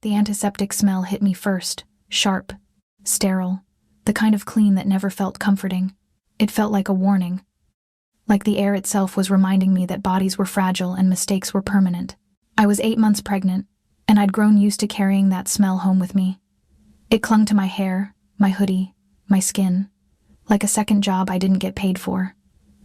the antiseptic smell hit me first, sharp, sterile, the kind of clean that never felt comforting. It felt like a warning. Like the air itself was reminding me that bodies were fragile and mistakes were permanent. I was 8 months pregnant, and I'd grown used to carrying that smell home with me. It clung to my hair, my hoodie, my skin, like a second job I didn't get paid for.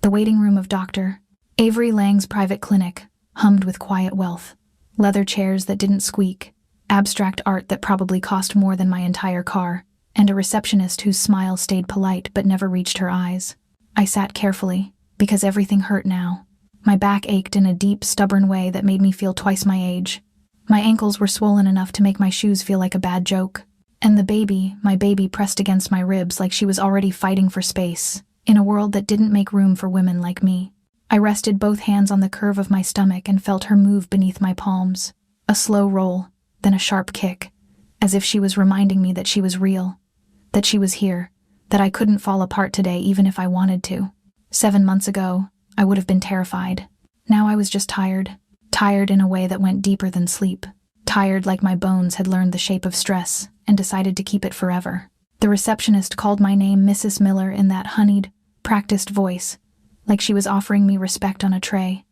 The waiting room of Dr. Avery Lang's private clinic hummed with quiet wealth. Leather chairs that didn't squeak, abstract art that probably cost more than my entire car, and a receptionist whose smile stayed polite but never reached her eyes. I sat carefully, because everything hurt now. My back ached in a deep, stubborn way that made me feel twice my age. My ankles were swollen enough to make my shoes feel like a bad joke. And my baby pressed against my ribs like she was already fighting for space, in a world that didn't make room for women like me. I rested both hands on the curve of my stomach and felt her move beneath my palms. A slow roll, then a sharp kick, as if she was reminding me that she was real, that she was here, that I couldn't fall apart today even if I wanted to. 7 months ago, I would have been terrified. Now I was just tired. Tired in a way that went deeper than sleep. Tired like my bones had learned the shape of stress and decided to keep it forever. The receptionist called my name Mrs. Miller in that honeyed, practiced voice, like she was offering me respect on a tray.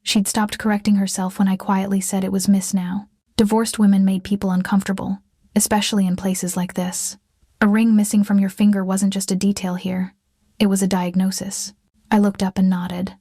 She'd stopped correcting herself when I quietly said it was Miss now. Divorced women made people uncomfortable, especially in places like this. A ring missing from your finger wasn't just a detail here. It was a diagnosis. I looked up and nodded.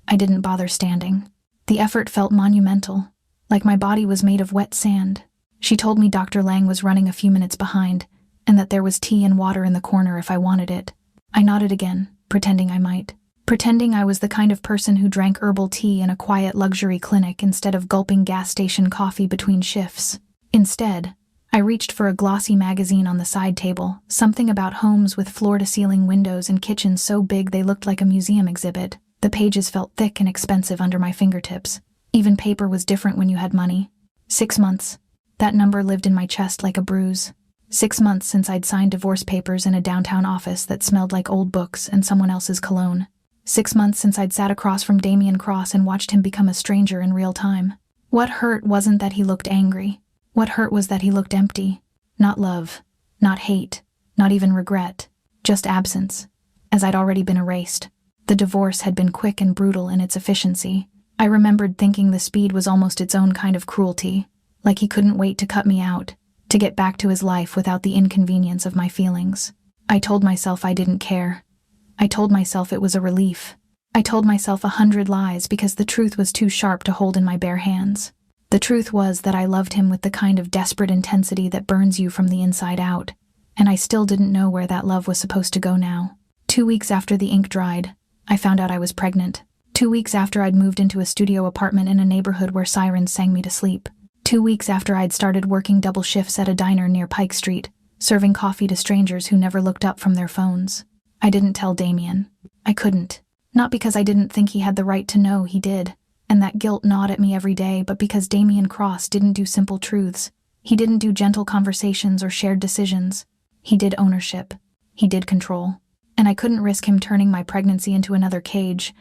I didn't bother standing. The effort felt monumental, like my body was made of wet sand. She told me Dr. Lang was running a few minutes behind, and that there was tea and water in the corner if I wanted it. I nodded again, pretending I might. Pretending I was the kind of person who drank herbal tea in a quiet luxury clinic instead of gulping gas station coffee between shifts. Instead, I reached for a glossy magazine on the side table, something about homes with floor-to-ceiling windows and kitchens so big they looked like a museum exhibit. The pages felt thick and expensive under my fingertips. Even paper was different when you had money. 6 months. That number lived in my chest like a bruise. 6 months since I'd signed divorce papers in a downtown office that smelled like old books and someone else's cologne. 6 months since I'd sat across from Damien Cross and watched him become a stranger in real time. What hurt wasn't that he looked angry. What hurt was that he looked empty. Not love, not hate, not even regret. Just absence, as I'd already been erased. The divorce had been quick and brutal in its efficiency. I remembered thinking the speed was almost its own kind of cruelty, like he couldn't wait to cut me out, to get back to his life without the inconvenience of my feelings. I told myself I didn't care. I told myself it was a relief. I told myself 100 lies because the truth was too sharp to hold in my bare hands. The truth was that I loved him with the kind of desperate intensity that burns you from the inside out, and I still didn't know where that love was supposed to go now. 2 weeks after the ink dried, I found out I was pregnant. 2 weeks after I'd moved into a studio apartment in a neighborhood where sirens sang me to sleep. 2 weeks after I'd started working double shifts at a diner near Pike Street, serving coffee to strangers who never looked up from their phones. I didn't tell Damien. I couldn't. Not because I didn't think he had the right to know he did, and that guilt gnawed at me every day, but because Damien Cross didn't do simple truths. He didn't do gentle conversations or shared decisions. He did ownership. He did control. And I couldn't risk him turning my pregnancy into another cage,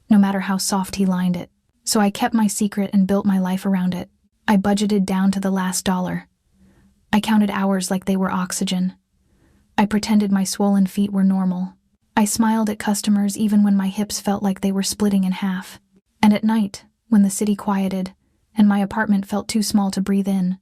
no matter how soft he lined it. So I kept my secret and built my life around it. I budgeted down to the last dollar. I counted hours like they were oxygen. I pretended my swollen feet were normal. I smiled at customers even when my hips felt like they were splitting in half. And at night, when the city quieted, and my apartment felt too small to breathe in,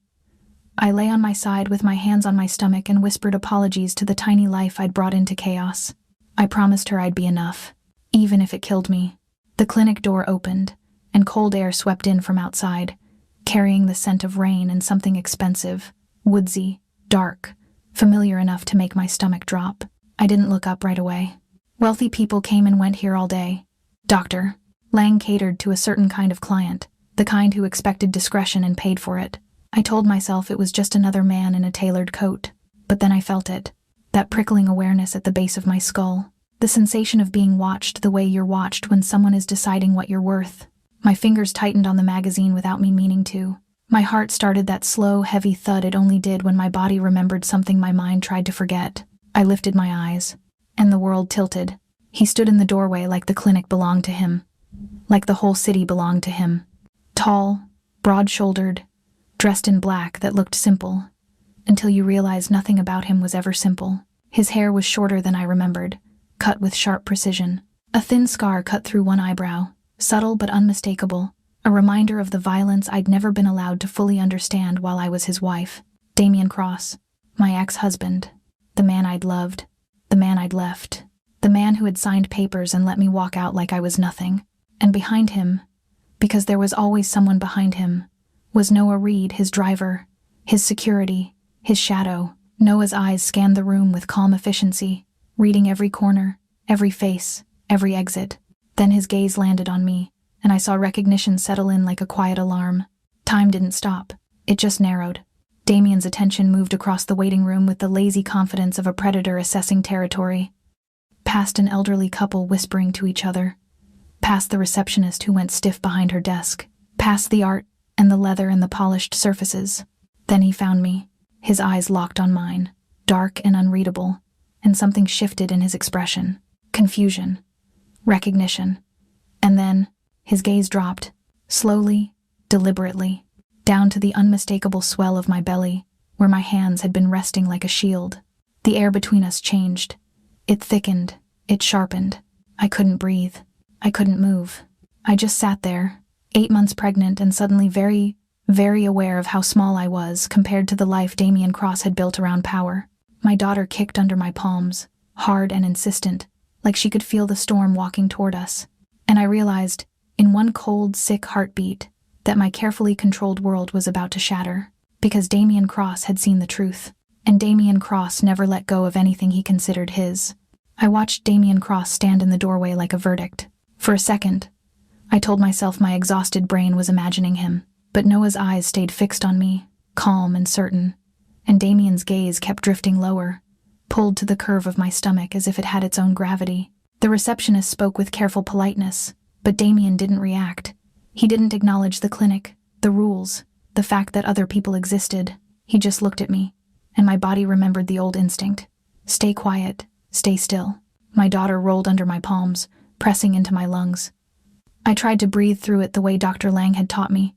I lay on my side with my hands on my stomach and whispered apologies to the tiny life I'd brought into chaos. I promised her I'd be enough, even if it killed me. The clinic door opened, and cold air swept in from outside, carrying the scent of rain and something expensive, woodsy, dark, familiar enough to make my stomach drop. I didn't look up right away. Wealthy people came and went here all day. Dr. Lang catered to a certain kind of client, the kind who expected discretion and paid for it. I told myself it was just another man in a tailored coat, but then I felt it, that prickling awareness at the base of my skull, the sensation of being watched the way you're watched when someone is deciding what you're worth. My fingers tightened on the magazine without me meaning to. My heart started that slow, heavy thud it only did when my body remembered something my mind tried to forget. I lifted my eyes, and the world tilted. He stood in the doorway like the clinic belonged to him, like the whole city belonged to him. Tall, broad-shouldered, dressed in black that looked simple, until you realized nothing about him was ever simple. His hair was shorter than I remembered, cut with sharp precision. A thin scar cut through one eyebrow, subtle but unmistakable, a reminder of the violence I'd never been allowed to fully understand while I was his wife. Damien Cross, my ex-husband, the man I'd loved, the man I'd left, the man who had signed papers and let me walk out like I was nothing. And behind him, because there was always someone behind him, was Noah Reed, his driver, his security, his shadow. Noah's eyes scanned the room with calm efficiency, reading every corner, every face, every exit. Then his gaze landed on me, and I saw recognition settle in like a quiet alarm. Time didn't stop. It just narrowed. Damien's attention moved across the waiting room with the lazy confidence of a predator assessing territory. Past an elderly couple whispering to each other. Past the receptionist who went stiff behind her desk. Past the art and the leather and the polished surfaces. Then he found me. His eyes locked on mine, dark and unreadable, and something shifted in his expression. Confusion. Recognition. And then, his gaze dropped, slowly, deliberately, down to the unmistakable swell of my belly, where my hands had been resting like a shield. The air between us changed. It thickened. It sharpened. I couldn't breathe. I couldn't move. I just sat there, 8 months pregnant and suddenly very aware of how small I was compared to the life Damien Cross had built around power. My daughter kicked under my palms, hard and insistent, like she could feel the storm walking toward us. And I realized, in one cold, sick heartbeat, that my carefully controlled world was about to shatter, because Damien Cross had seen the truth, and Damien Cross never let go of anything he considered his. I watched Damien Cross stand in the doorway like a verdict. For a second, I told myself my exhausted brain was imagining him. But Noah's eyes stayed fixed on me, calm and certain, and Damien's gaze kept drifting lower, pulled to the curve of my stomach as if it had its own gravity. The receptionist spoke with careful politeness, but Damien didn't react. He didn't acknowledge the clinic, the rules, the fact that other people existed. He just looked at me, and my body remembered the old instinct. Stay quiet, stay still. My daughter rolled under my palms, pressing into my lungs. I tried to breathe through it the way Dr. Lang had taught me,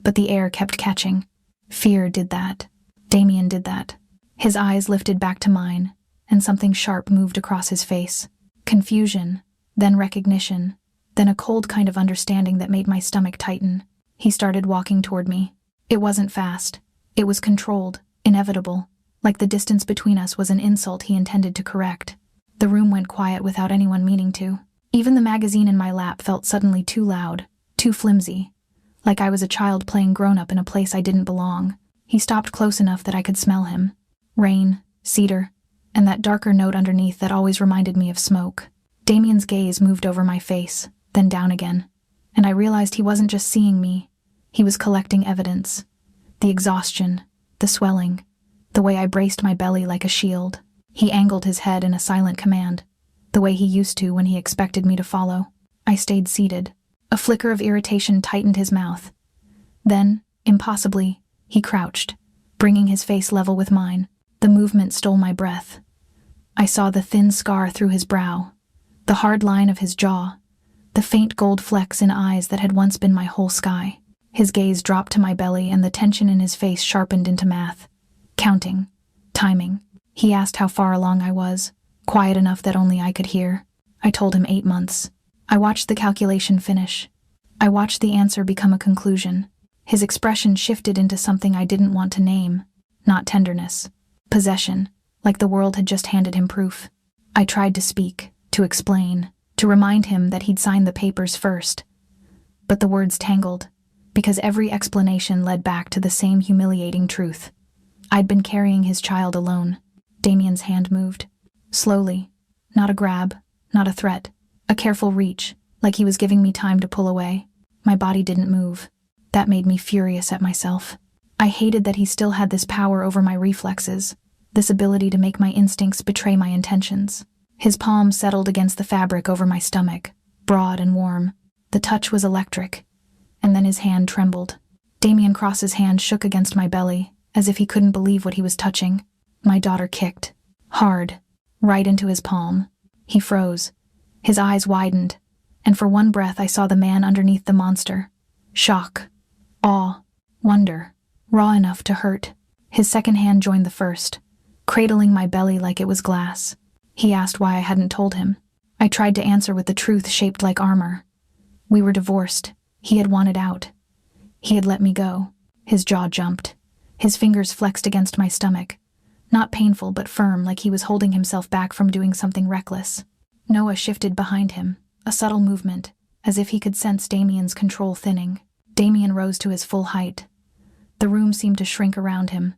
but the air kept catching. Fear did that. Damien did that. His eyes lifted back to mine, and something sharp moved across his face. Confusion, then recognition, then a cold kind of understanding that made my stomach tighten. He started walking toward me. It wasn't fast. It was controlled, inevitable, like the distance between us was an insult he intended to correct. The room went quiet without anyone meaning to. Even the magazine in my lap felt suddenly too loud, too flimsy, like I was a child playing grown-up in a place I didn't belong. He stopped close enough that I could smell him. Rain, cedar, and that darker note underneath that always reminded me of smoke. Damien's gaze moved over my face, then down again, and I realized he wasn't just seeing me. He was collecting evidence. The exhaustion, the swelling, the way I braced my belly like a shield. He angled his head in a silent command, the way he used to when he expected me to follow. I stayed seated. A flicker of irritation tightened his mouth. Then, impossibly, he crouched, bringing his face level with mine. The movement stole my breath. I saw the thin scar through his brow, the hard line of his jaw, the faint gold flecks in eyes that had once been my whole sky. His gaze dropped to my belly and the tension in his face sharpened into math. Counting. Timing. He asked how far along I was, quiet enough that only I could hear. I told him 8 months. I watched the calculation finish. I watched the answer become a conclusion. His expression shifted into something I didn't want to name. Not tenderness. Possession, like the world had just handed him proof. I tried to speak, to explain, to remind him that he'd signed the papers first. But the words tangled, because every explanation led back to the same humiliating truth. I'd been carrying his child alone. Damien's hand moved. Slowly. Not a grab, not a threat. A careful reach, like he was giving me time to pull away. My body didn't move. That made me furious at myself. I hated that he still had this power over my reflexes, this ability to make my instincts betray my intentions. His palm settled against the fabric over my stomach, broad and warm. The touch was electric, and then his hand trembled. Damien Cross's hand shook against my belly, as if he couldn't believe what he was touching. My daughter kicked, hard, right into his palm. He froze. His eyes widened, and for one breath I saw the man underneath the monster. Shock, awe, wonder, raw enough to hurt. His second hand joined the first, cradling my belly like it was glass. He asked why I hadn't told him. I tried to answer with the truth shaped like armor. We were divorced. He had wanted out. He had let me go. His jaw jumped. His fingers flexed against my stomach. Not painful, but firm, like he was holding himself back from doing something reckless. Noah shifted behind him, a subtle movement, as if he could sense Damien's control thinning. Damien rose to his full height. The room seemed to shrink around him.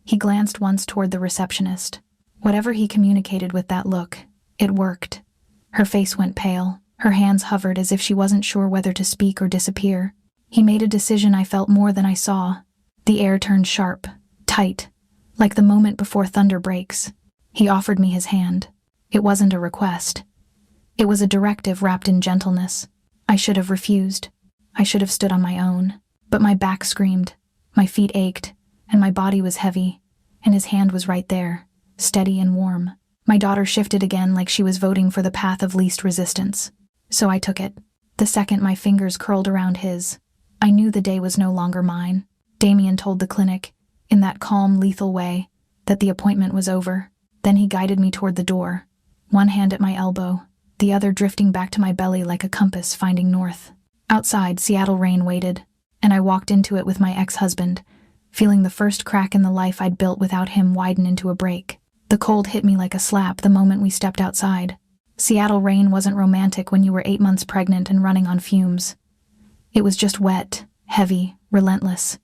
He glanced once toward the receptionist. Whatever he communicated with that look, it worked. Her face went pale. Her hands hovered as if she wasn't sure whether to speak or disappear. He made a decision I felt more than I saw. The air turned sharp, tight, like the moment before thunder breaks. He offered me his hand. It wasn't a request. It was a directive wrapped in gentleness. I should have refused. I should have stood on my own. But my back screamed, my feet ached, and my body was heavy, and his hand was right there, steady and warm. My daughter shifted again like she was voting for the path of least resistance. So I took it. The second my fingers curled around his, I knew the day was no longer mine. Damien told the clinic, in that calm, lethal way, that the appointment was over. Then he guided me toward the door, one hand at my elbow, the other drifting back to my belly like a compass finding north. Outside, Seattle rain waited, and I walked into it with my ex-husband, feeling the first crack in the life I'd built without him widen into a break. The cold hit me like a slap the moment we stepped outside. Seattle rain wasn't romantic when you were 8 months pregnant and running on fumes. It was just wet, heavy, relentless.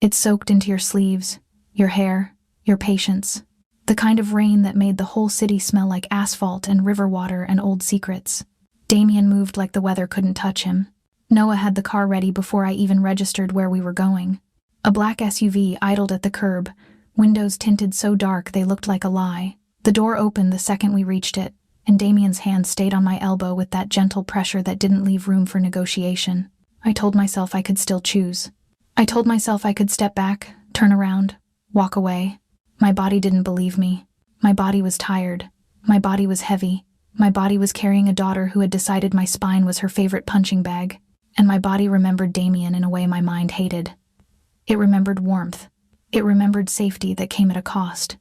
It soaked into your sleeves, your hair, your patience. The kind of rain that made the whole city smell like asphalt and river water and old secrets. Damien moved like the weather couldn't touch him. Noah had the car ready before I even registered where we were going. A black SUV idled at the curb, windows tinted so dark they looked like a lie. The door opened the second we reached it, and Damien's hand stayed on my elbow with that gentle pressure that didn't leave room for negotiation. I told myself I could still choose. I told myself I could step back, turn around, walk away. My body didn't believe me. My body was tired. My body was heavy. My body was carrying a daughter who had decided my spine was her favorite punching bag. And my body remembered Damien in a way my mind hated. It remembered warmth. It remembered safety that came at a cost.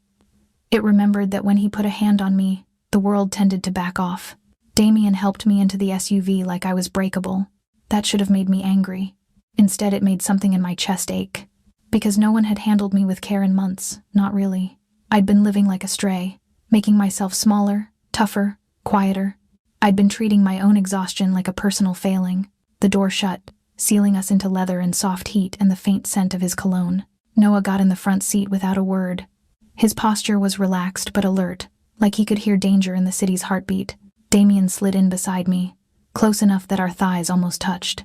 It remembered that when he put a hand on me, the world tended to back off. Damien helped me into the SUV like I was breakable. That should have made me angry. Instead, it made something in my chest ache. Because no one had handled me with care in months, not really. I'd been living like a stray, making myself smaller, tougher, quieter. I'd been treating my own exhaustion like a personal failing. The door shut, sealing us into leather and soft heat and the faint scent of his cologne. Noah got in the front seat without a word. His posture was relaxed but alert, like he could hear danger in the city's heartbeat. Damien slid in beside me, close enough that our thighs almost touched.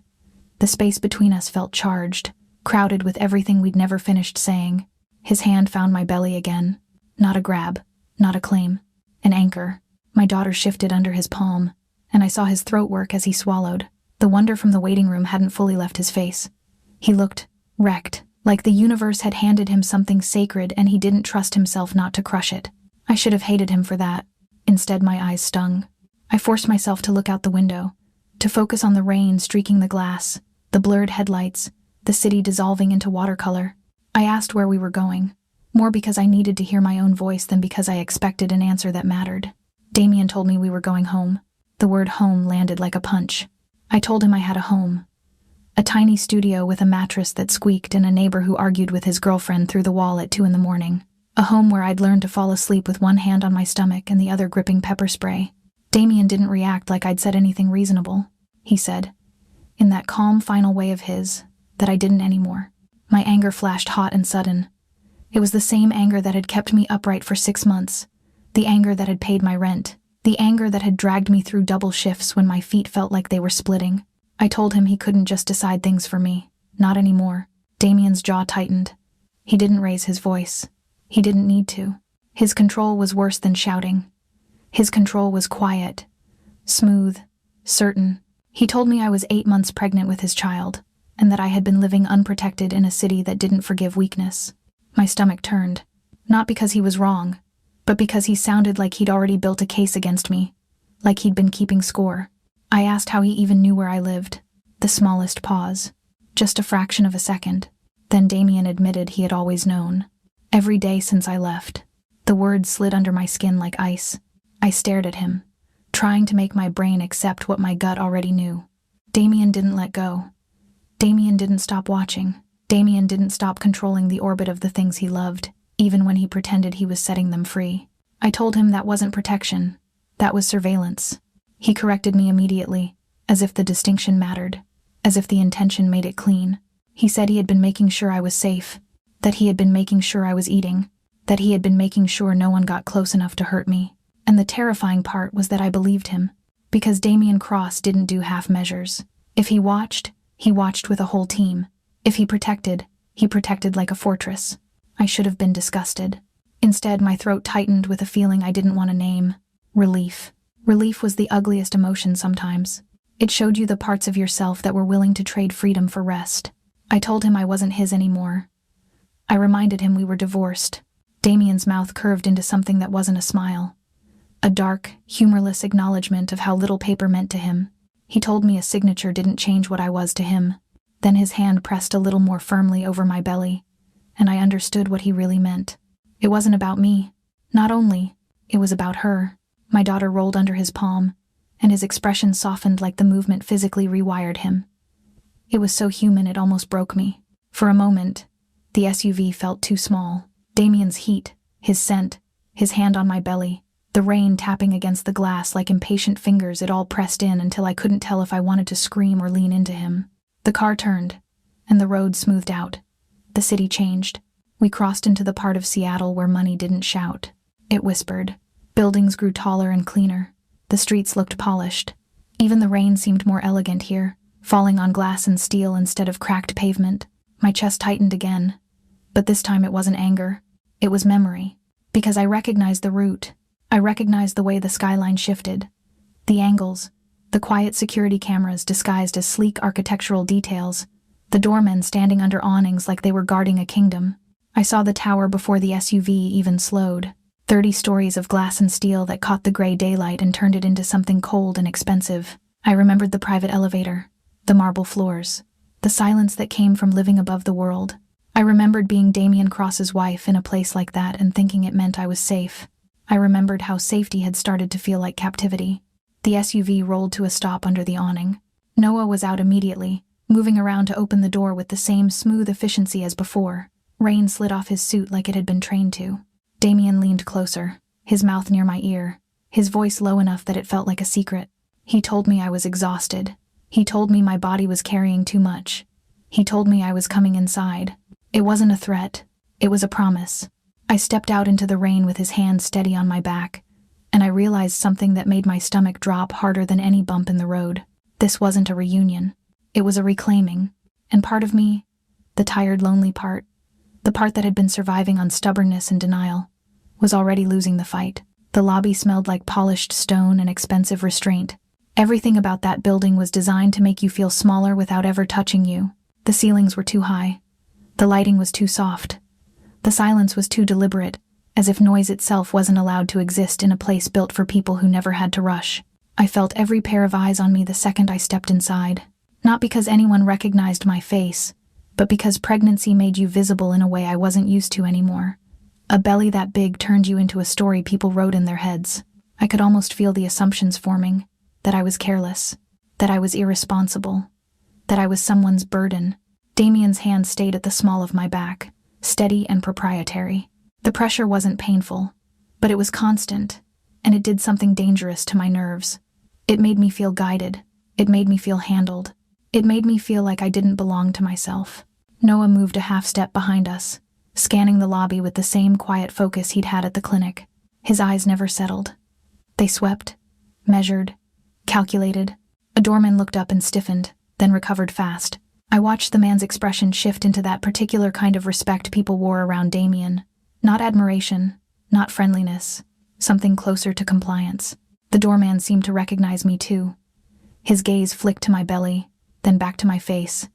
The space between us felt charged, crowded with everything we'd never finished saying. His hand found my belly again. Not a grab, not a claim, an anchor. My daughter shifted under his palm, and I saw his throat work as he swallowed. The wonder from the waiting room hadn't fully left his face. He looked wrecked, like the universe had handed him something sacred and he didn't trust himself not to crush it. I should have hated him for that. Instead, my eyes stung. I forced myself to look out the window, to focus on the rain streaking the glass, the blurred headlights, the city dissolving into watercolor. I asked where we were going, more because I needed to hear my own voice than because I expected an answer that mattered. Damien told me we were going home. The word home landed like a punch. I told him I had a home. A tiny studio with a mattress that squeaked and a neighbor who argued with his girlfriend through the wall at 2 a.m. A home where I'd learned to fall asleep with one hand on my stomach and the other gripping pepper spray. Damien didn't react like I'd said anything reasonable. He said, in that calm final way of his, that I didn't anymore. My anger flashed hot and sudden. It was the same anger that had kept me upright for 6 months. The anger that had paid my rent. The anger that had dragged me through double shifts when my feet felt like they were splitting. I told him he couldn't just decide things for me. Not anymore. Damien's jaw tightened. He didn't raise his voice. He didn't need to. His control was worse than shouting. His control was quiet, smooth, certain. He told me I was 8 months pregnant with his child, and that I had been living unprotected in a city that didn't forgive weakness. My stomach turned. Not because he was wrong, but because he sounded like he'd already built a case against me, like he'd been keeping score. I asked how he even knew where I lived. The smallest pause. Just a fraction of a second. Then Damien admitted he had always known. Every day since I left. The words slid under my skin like ice. I stared at him, trying to make my brain accept what my gut already knew. Damien didn't let go. Damien didn't stop watching. Damien didn't stop controlling the orbit of the things he loved, even when he pretended he was setting them free. I told him that wasn't protection. That was surveillance. He corrected me immediately, as if the distinction mattered, as if the intention made it clean. He said he had been making sure I was safe, that he had been making sure I was eating, that he had been making sure no one got close enough to hurt me. And the terrifying part was that I believed him, because Damien Cross didn't do half measures. If he watched with a whole team. If he protected like a fortress. I should have been disgusted. Instead, my throat tightened with a feeling I didn't want to name. Relief. Relief was the ugliest emotion sometimes. It showed you the parts of yourself that were willing to trade freedom for rest. I told him I wasn't his anymore. I reminded him we were divorced. Damien's mouth curved into something that wasn't a smile. A dark, humorless acknowledgement of how little paper meant to him. He told me a signature didn't change what I was to him. Then his hand pressed a little more firmly over my belly, and I understood what he really meant. It wasn't about me. Not only, it was about her. My daughter rolled under his palm, and his expression softened like the movement physically rewired him. It was so human it almost broke me. For a moment, the SUV felt too small. Damien's heat, his scent, his hand on my belly, the rain tapping against the glass like impatient fingers, it all pressed in until I couldn't tell if I wanted to scream or lean into him. The car turned, and the road smoothed out. The city changed. We crossed into the part of Seattle where money didn't shout. It whispered. Buildings grew taller and cleaner. The streets looked polished. Even the rain seemed more elegant here, falling on glass and steel instead of cracked pavement. My chest tightened again, but this time it wasn't anger. It was memory. Because I recognized the route. I recognized the way the skyline shifted. The angles, the quiet security cameras disguised as sleek architectural details, the doormen standing under awnings like they were guarding a kingdom. I saw the tower before the SUV even slowed. 30 stories of glass and steel that caught the gray daylight and turned it into something cold and expensive. I remembered the private elevator, the marble floors, the silence that came from living above the world. I remembered being Damien Cross's wife in a place like that and thinking it meant I was safe. I remembered how safety had started to feel like captivity. The SUV rolled to a stop under the awning. Noah was out immediately, moving around to open the door with the same smooth efficiency as before. Rain slid off his suit like it had been trained to. Damien leaned closer, his mouth near my ear, his voice low enough that it felt like a secret. He told me I was exhausted. He told me my body was carrying too much. He told me I was coming inside. It wasn't a threat. It was a promise. I stepped out into the rain with his hand steady on my back, and I realized something that made my stomach drop harder than any bump in the road. This wasn't a reunion. It was a reclaiming. And part of me, the tired, lonely part, the part that had been surviving on stubbornness and denial, was already losing the fight. The lobby smelled like polished stone and expensive restraint. Everything about that building was designed to make you feel smaller without ever touching you. The ceilings were too high. The lighting was too soft. The silence was too deliberate, as if noise itself wasn't allowed to exist in a place built for people who never had to rush. I felt every pair of eyes on me the second I stepped inside. Not because anyone recognized my face, but because pregnancy made you visible in a way I wasn't used to anymore. A belly that big turned you into a story people wrote in their heads. I could almost feel the assumptions forming, that I was careless, that I was irresponsible, that I was someone's burden. Damien's hand stayed at the small of my back, steady and proprietary. The pressure wasn't painful, but it was constant, and it did something dangerous to my nerves. It made me feel guided. It made me feel handled. It made me feel like I didn't belong to myself. Noah moved a half step behind us, scanning the lobby with the same quiet focus he'd had at the clinic. His eyes never settled. They swept, measured, calculated. A doorman looked up and stiffened, then recovered fast. I watched the man's expression shift into that particular kind of respect people wore around Damien. Not admiration, not friendliness, something closer to compliance. The doorman seemed to recognize me too. His gaze flicked to my belly, then back to my face,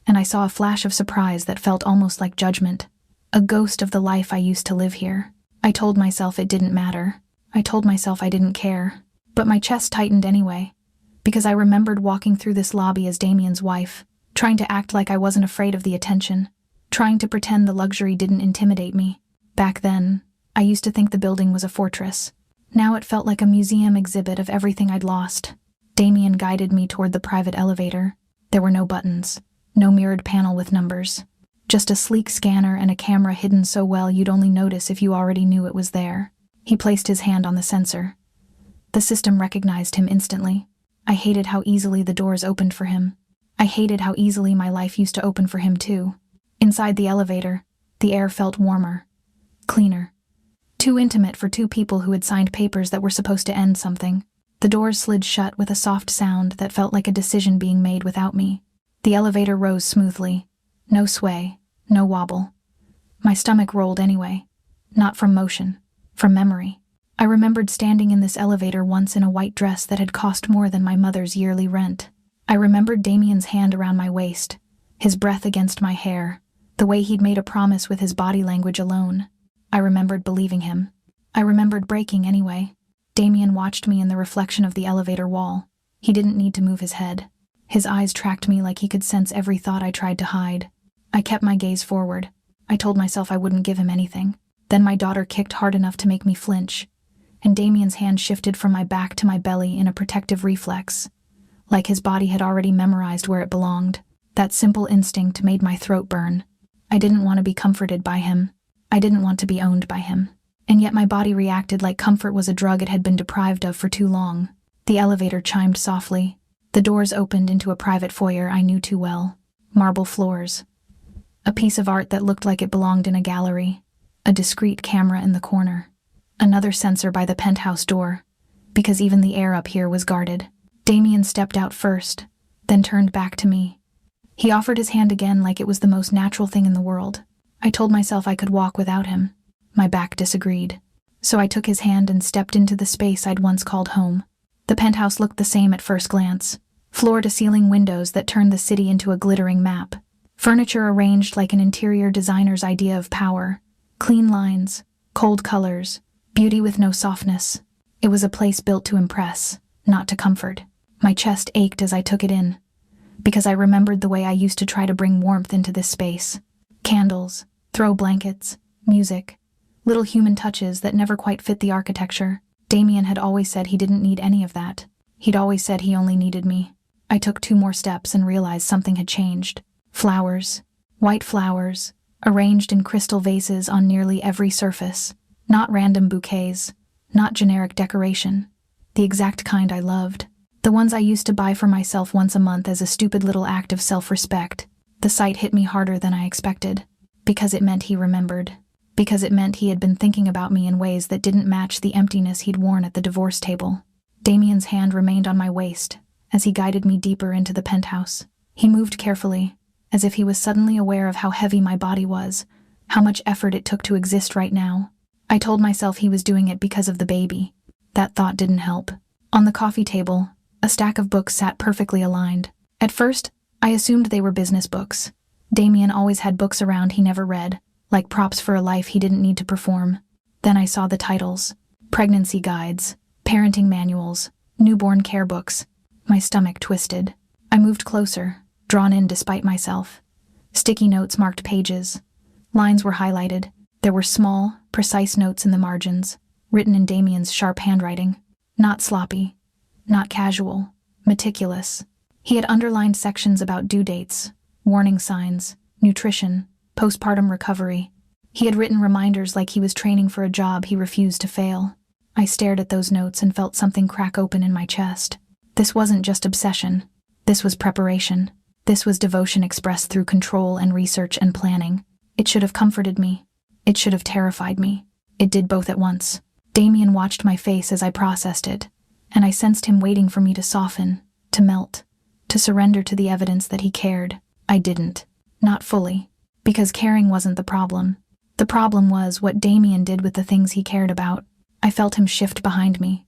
and I saw a flash of surprise that felt almost like judgment. A ghost of the life I used to live here. I told myself it didn't matter. I told myself I didn't care. But my chest tightened anyway, because I remembered walking through this lobby as Damien's wife, trying to act like I wasn't afraid of the attention, trying to pretend the luxury didn't intimidate me. Back then, I used to think the building was a fortress. Now it felt like a museum exhibit of everything I'd lost. Damien guided me toward the private elevator. There were no buttons, no mirrored panel with numbers. Just a sleek scanner and a camera hidden so well you'd only notice if you already knew it was there. He placed his hand on the sensor. The system recognized him instantly. I hated how easily the doors opened for him. I hated how easily my life used to open for him too. Inside the elevator, the air felt warmer, cleaner. Too intimate for two people who had signed papers that were supposed to end something. The doors slid shut with a soft sound that felt like a decision being made without me. The elevator rose smoothly. No sway, no wobble. My stomach rolled anyway. Not from motion, from memory. I remembered standing in this elevator once in a white dress that had cost more than my mother's yearly rent. I remembered Damien's hand around my waist, his breath against my hair, the way he'd made a promise with his body language alone. I remembered believing him. I remembered breaking anyway. Damien watched me in the reflection of the elevator wall. He didn't need to move his head. His eyes tracked me like he could sense every thought I tried to hide. I kept my gaze forward. I told myself I wouldn't give him anything. Then my daughter kicked hard enough to make me flinch, and Damien's hand shifted from my back to my belly in a protective reflex, like his body had already memorized where it belonged. That simple instinct made my throat burn. I didn't want to be comforted by him. I didn't want to be owned by him. And yet my body reacted like comfort was a drug it had been deprived of for too long. The elevator chimed softly. The doors opened into a private foyer I knew too well. Marble floors. A piece of art that looked like it belonged in a gallery. A discreet camera in the corner. Another sensor by the penthouse door, because even the air up here was guarded. Damien stepped out first, then turned back to me. He offered his hand again like it was the most natural thing in the world. I told myself I could walk without him. My back disagreed. So I took his hand and stepped into the space I'd once called home. The penthouse looked the same at first glance. Floor-to-ceiling windows that turned the city into a glittering map. Furniture arranged like an interior designer's idea of power. Clean lines, cold colors, beauty with no softness. It was a place built to impress, not to comfort. My chest ached as I took it in, because I remembered the way I used to try to bring warmth into this space. Candles, throw blankets, music, little human touches that never quite fit the architecture. Damien had always said he didn't need any of that. He'd always said he only needed me. I took 2 more steps and realized something had changed. Flowers, white flowers, arranged in crystal vases on nearly every surface. Not random bouquets, not generic decoration. The exact kind I loved. The ones I used to buy for myself once a month as a stupid little act of self-respect. The sight hit me harder than I expected. Because it meant he remembered. Because it meant he had been thinking about me in ways that didn't match the emptiness he'd worn at the divorce table. Damien's hand remained on my waist as he guided me deeper into the penthouse. He moved carefully, as if he was suddenly aware of how heavy my body was, how much effort it took to exist right now. I told myself he was doing it because of the baby. That thought didn't help. On the coffee table, a stack of books sat perfectly aligned. At first, I assumed they were business books. Damien always had books around he never read, like props for a life he didn't need to perform. Then I saw the titles. Pregnancy guides, parenting manuals, newborn care books. My stomach twisted. I moved closer, drawn in despite myself. Sticky notes marked pages. Lines were highlighted. There were small, precise notes in the margins, written in Damien's sharp handwriting. Not sloppy, not casual, meticulous. He had underlined sections about due dates, warning signs, nutrition, postpartum recovery. He had written reminders like he was training for a job he refused to fail. I stared at those notes and felt something crack open in my chest. This wasn't just obsession. This was preparation. This was devotion expressed through control and research and planning. It should have comforted me. It should have terrified me. It did both at once. Damien watched my face as I processed it, and I sensed him waiting for me to soften, to melt, to surrender to the evidence that he cared. I didn't. Not fully. Because caring wasn't the problem. The problem was what Damien did with the things he cared about. I felt him shift behind me.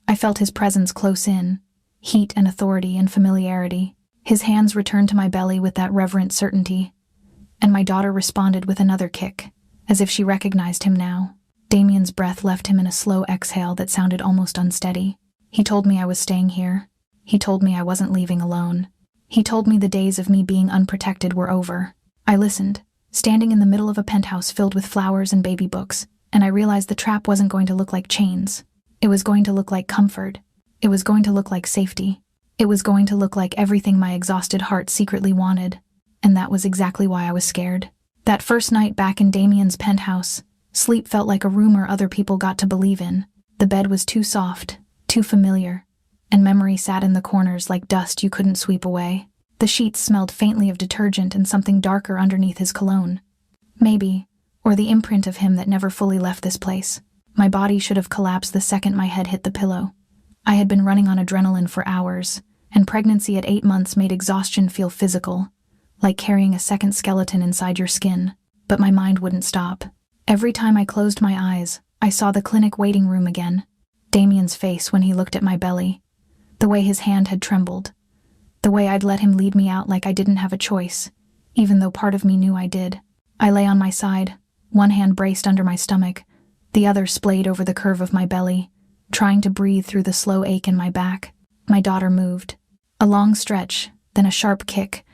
I felt his presence close in, heat and authority and familiarity. His hands returned to my belly with that reverent certainty, and my daughter responded with another kick, as if she recognized him now. Damien's breath left him in a slow exhale that sounded almost unsteady. He told me I was staying here. He told me I wasn't leaving alone. He told me the days of me being unprotected were over. I listened, standing in the middle of a penthouse filled with flowers and baby books, and I realized the trap wasn't going to look like chains. It was going to look like comfort. It was going to look like safety. It was going to look like everything my exhausted heart secretly wanted. And that was exactly why I was scared. That first night back in Damien's penthouse, sleep felt like a rumor other people got to believe in. The bed was too soft, too familiar, and memory sat in the corners like dust you couldn't sweep away. The sheets smelled faintly of detergent and something darker underneath his cologne. Maybe, or the imprint of him that never fully left this place. My body should have collapsed the second my head hit the pillow. I had been running on adrenaline for hours, and pregnancy at 8 months made exhaustion feel physical, like carrying a second skeleton inside your skin. But my mind wouldn't stop. Every time I closed my eyes, I saw the clinic waiting room again. Damien's face when he looked at my belly. The way his hand had trembled. The way I'd let him lead me out like I didn't have a choice, even though part of me knew I did. I lay on my side, one hand braced under my stomach, the other splayed over the curve of my belly, trying to breathe through the slow ache in my back. My daughter moved. A long stretch, then a sharp kick,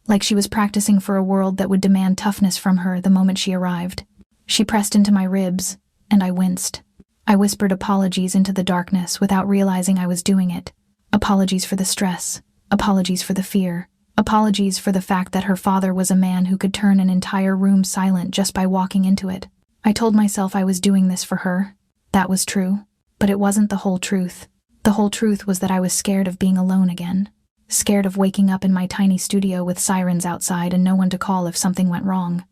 like she was practicing for a world that would demand toughness from her the moment she arrived. She pressed into my ribs, and I winced. I whispered apologies into the darkness without realizing I was doing it. Apologies for the stress. Apologies for the fear. Apologies for the fact that her father was a man who could turn an entire room silent just by walking into it. I told myself I was doing this for her. That was true. But it wasn't the whole truth. The whole truth was that I was scared of being alone again. Scared of waking up in my tiny studio with sirens outside and no one to call if something went wrong.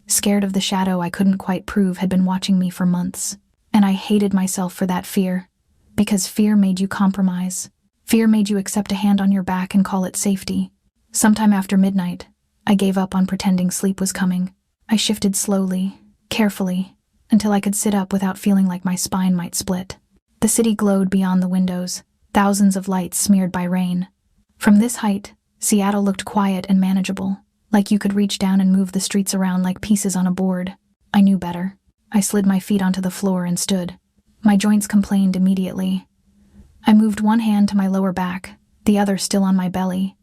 Scared of the shadow I couldn't quite prove had been watching me for months. And I hated myself for that fear. Because fear made you compromise. Fear made you accept a hand on your back and call it safety. Sometime after midnight, I gave up on pretending sleep was coming. I shifted slowly, carefully, until I could sit up without feeling like my spine might split. The city glowed beyond the windows, thousands of lights smeared by rain. From this height, Seattle looked quiet and manageable, like you could reach down and move the streets around like pieces on a board. I knew better. I slid my feet onto the floor and stood. My joints complained immediately. I moved one hand to my lower back, the other still on my belly,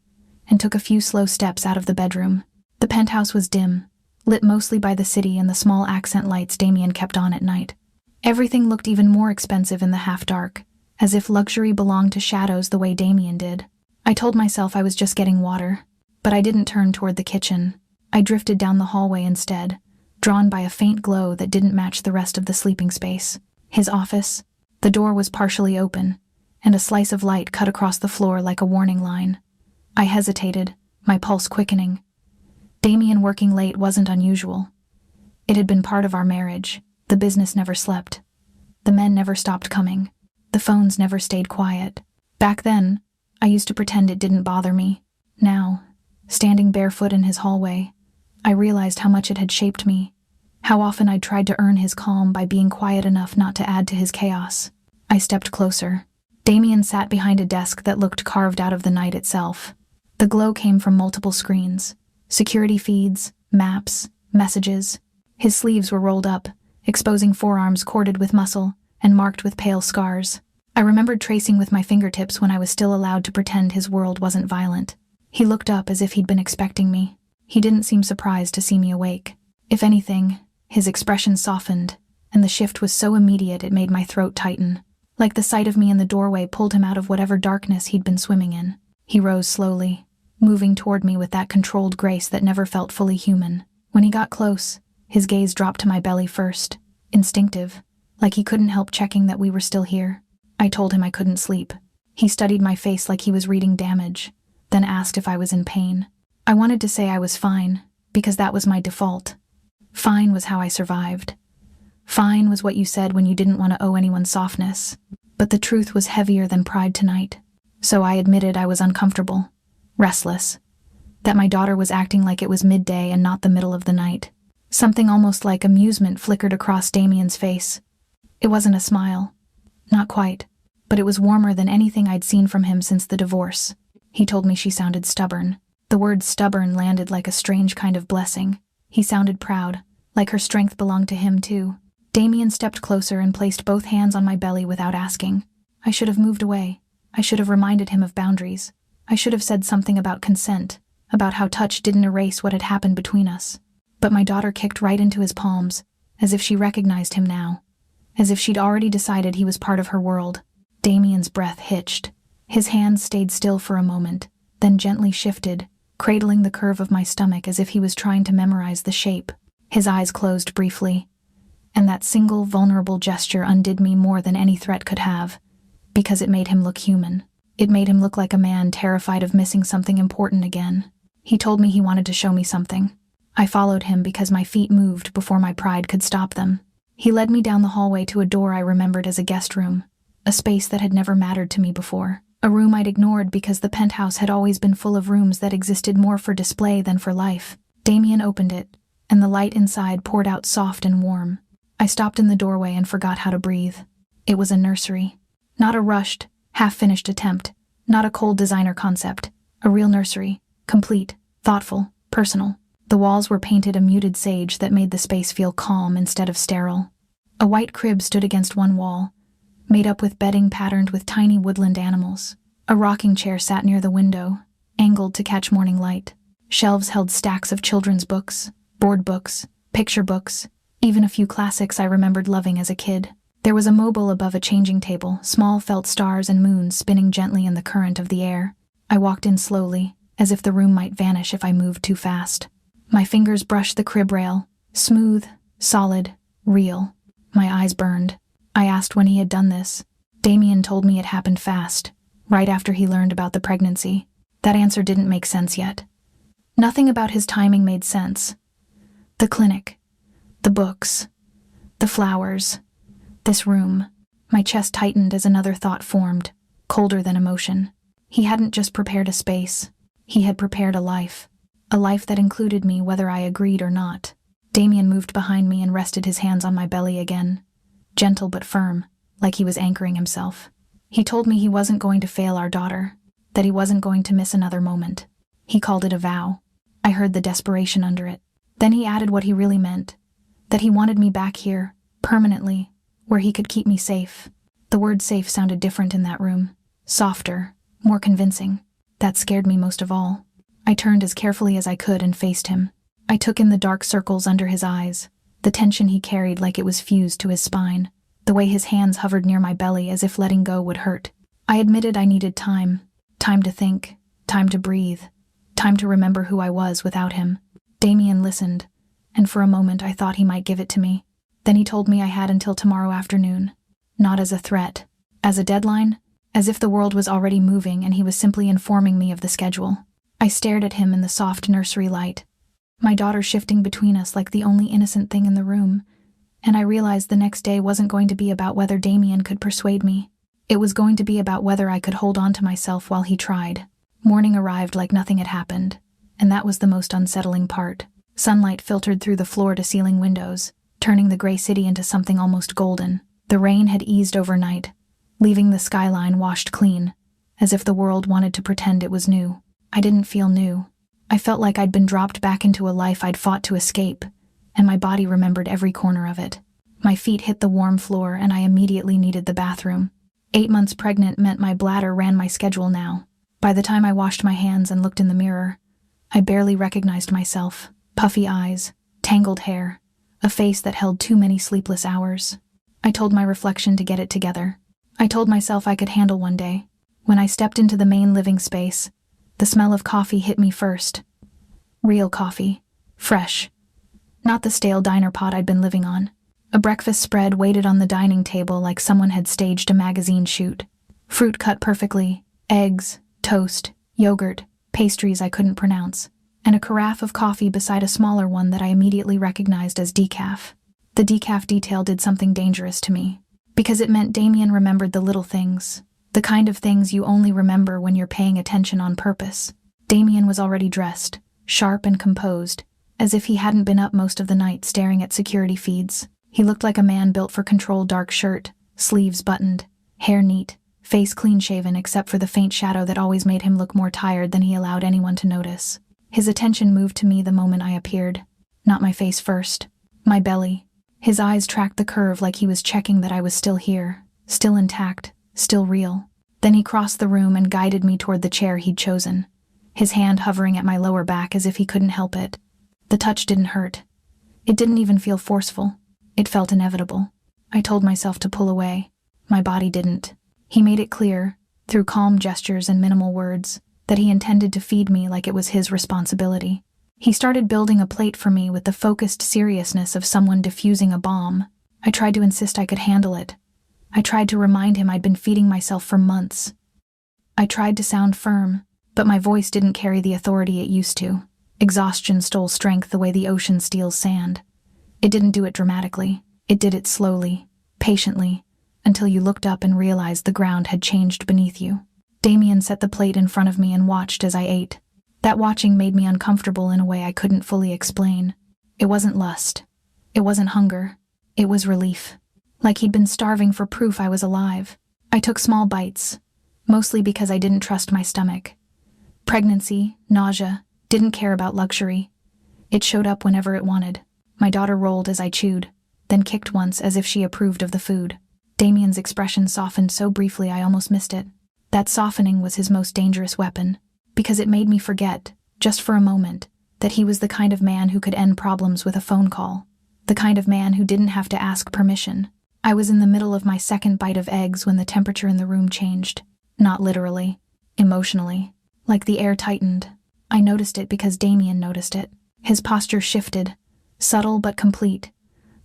and took a few slow steps out of the bedroom. The penthouse was dim, lit mostly by the city and the small accent lights Damien kept on at night. Everything looked even more expensive in the half-dark, as if luxury belonged to shadows the way Damien did. I told myself I was just getting water, but I didn't turn toward the kitchen. I drifted down the hallway instead, drawn by a faint glow that didn't match the rest of the sleeping space. His office. The door was partially open, and a slice of light cut across the floor like a warning line. I hesitated, my pulse quickening. Damien working late wasn't unusual. It had been part of our marriage. The business never slept. The men never stopped coming. The phones never stayed quiet. Back then, I used to pretend it didn't bother me. Now, standing barefoot in his hallway, I realized how much it had shaped me, how often I'd tried to earn his calm by being quiet enough not to add to his chaos. I stepped closer. Damien sat behind a desk that looked carved out of the night itself. The glow came from multiple screens. Security feeds, maps, messages. His sleeves were rolled up, exposing forearms corded with muscle and marked with pale scars. I remembered tracing with my fingertips when I was still allowed to pretend his world wasn't violent. He looked up as if he'd been expecting me. He didn't seem surprised to see me awake. If anything, his expression softened, and the shift was so immediate it made my throat tighten. Like the sight of me in the doorway pulled him out of whatever darkness he'd been swimming in. He rose slowly, moving toward me with that controlled grace that never felt fully human. When he got close, his gaze dropped to my belly first, instinctive, like he couldn't help checking that we were still here. I told him I couldn't sleep. He studied my face like he was reading damage, then asked if I was in pain. I wanted to say I was fine, because that was my default. Fine was how I survived. Fine was what you said when you didn't want to owe anyone softness. But the truth was heavier than pride tonight. So I admitted I was uncomfortable, restless, that my daughter was acting like it was midday and not the middle of the night. Something almost like amusement flickered across Damien's face. It wasn't a smile. Not quite. But it was warmer than anything I'd seen from him since the divorce. He told me she sounded stubborn. The word stubborn landed like a strange kind of blessing. He sounded proud, like her strength belonged to him too. Damien stepped closer and placed both hands on my belly without asking. I should have moved away. I should have reminded him of boundaries. I should have said something about consent, about how touch didn't erase what had happened between us. But my daughter kicked right into his palms, as if she recognized him now, as if she'd already decided he was part of her world. Damien's breath hitched. His hands stayed still for a moment, then gently shifted, cradling the curve of my stomach as if he was trying to memorize the shape. His eyes closed briefly, and that single vulnerable gesture undid me more than any threat could have, because it made him look human. It made him look like a man terrified of missing something important again. He told me he wanted to show me something. I followed him because my feet moved before my pride could stop them. He led me down the hallway to a door I remembered as a guest room, a space that had never mattered to me before. A room I'd ignored because the penthouse had always been full of rooms that existed more for display than for life. Damien opened it, and the light inside poured out soft and warm. I stopped in the doorway and forgot how to breathe. It was a nursery. Not a rushed, half-finished attempt. Not a cold designer concept. A real nursery. Complete, thoughtful, personal. The walls were painted a muted sage that made the space feel calm instead of sterile. A white crib stood against one wall, made up with bedding patterned with tiny woodland animals. A rocking chair sat near the window, angled to catch morning light. Shelves held stacks of children's books, board books, picture books, even a few classics I remembered loving as a kid. There was a mobile above a changing table, small felt stars and moons spinning gently in the current of the air. I walked in slowly, as if the room might vanish if I moved too fast. My fingers brushed the crib rail, smooth, solid, real. My eyes burned. I asked when he had done this. Damien told me it happened fast, right after he learned about the pregnancy. That answer didn't make sense yet. Nothing about his timing made sense. The clinic, the books, the flowers, this room. My chest tightened as another thought formed, colder than emotion. He hadn't just prepared a space. He had prepared a life that included me whether I agreed or not. Damien moved behind me and rested his hands on my belly again, gentle but firm, like he was anchoring himself. He told me he wasn't going to fail our daughter, that he wasn't going to miss another moment. He called it a vow. I heard the desperation under it. Then he added what he really meant, that he wanted me back here, permanently, where he could keep me safe. The word safe sounded different in that room, softer, more convincing. That scared me most of all. I turned as carefully as I could and faced him. I took in the dark circles under his eyes, the tension he carried like it was fused to his spine, the way his hands hovered near my belly as if letting go would hurt. I admitted I needed time to think, time to breathe, time to remember who I was without him. Damien listened, and for a moment I thought he might give it to me. Then he told me I had until tomorrow afternoon, not as a threat, as a deadline, as if the world was already moving and he was simply informing me of the schedule. I stared at him in the soft nursery light, my daughter shifting between us like the only innocent thing in the room, and I realized the next day wasn't going to be about whether Damien could persuade me. It was going to be about whether I could hold on to myself while he tried. Morning arrived like nothing had happened, and that was the most unsettling part. Sunlight filtered through the floor-to-ceiling windows, turning the gray city into something almost golden. The rain had eased overnight, leaving the skyline washed clean, as if the world wanted to pretend it was new. I didn't feel new. I felt like I'd been dropped back into a life I'd fought to escape, and my body remembered every corner of it. My feet hit the warm floor, and I immediately needed the bathroom. 8 months pregnant meant my bladder ran my schedule now. By the time I washed my hands and looked in the mirror, I barely recognized myself. Puffy eyes, tangled hair, a face that held too many sleepless hours. I told my reflection to get it together. I told myself I could handle one day. When I stepped into the main living space, the smell of coffee hit me first. Real coffee. Fresh. Not the stale diner pot I'd been living on. A breakfast spread waited on the dining table like someone had staged a magazine shoot. Fruit cut perfectly, eggs, toast, yogurt, pastries I couldn't pronounce, and a carafe of coffee beside a smaller one that I immediately recognized as decaf. The decaf detail did something dangerous to me, because it meant Damien remembered the little things, the kind of things you only remember when you're paying attention on purpose. Damien was already dressed, sharp and composed, as if he hadn't been up most of the night staring at security feeds. He looked like a man built for control. Dark shirt, sleeves buttoned, hair neat, face clean-shaven except for the faint shadow that always made him look more tired than he allowed anyone to notice. His attention moved to me the moment I appeared. Not my face first. My belly. His eyes tracked the curve like he was checking that I was still here, still intact, still real. Then he crossed the room and guided me toward the chair he'd chosen, his hand hovering at my lower back as if he couldn't help it. The touch didn't hurt. It didn't even feel forceful. It felt inevitable. I told myself to pull away. My body didn't. He made it clear, through calm gestures and minimal words, that he intended to feed me like it was his responsibility. He started building a plate for me with the focused seriousness of someone defusing a bomb. I tried to insist I could handle it. I tried to remind him I'd been feeding myself for months. I tried to sound firm, but my voice didn't carry the authority it used to. Exhaustion stole strength the way the ocean steals sand. It didn't do it dramatically. It did it slowly, patiently, until you looked up and realized the ground had changed beneath you. Damien set the plate in front of me and watched as I ate. That watching made me uncomfortable in a way I couldn't fully explain. It wasn't lust. It wasn't hunger. It was relief. Like he'd been starving for proof I was alive. I took small bites, mostly because I didn't trust my stomach. Pregnancy, nausea, didn't care about luxury. It showed up whenever it wanted. My daughter rolled as I chewed, then kicked once as if she approved of the food. Damien's expression softened so briefly I almost missed it. That softening was his most dangerous weapon, because it made me forget, just for a moment, that he was the kind of man who could end problems with a phone call. The kind of man who didn't have to ask permission. I was in the middle of my second bite of eggs when the temperature in the room changed. Not literally, emotionally. Like the air tightened. I noticed it because Damien noticed it. His posture shifted, subtle but complete,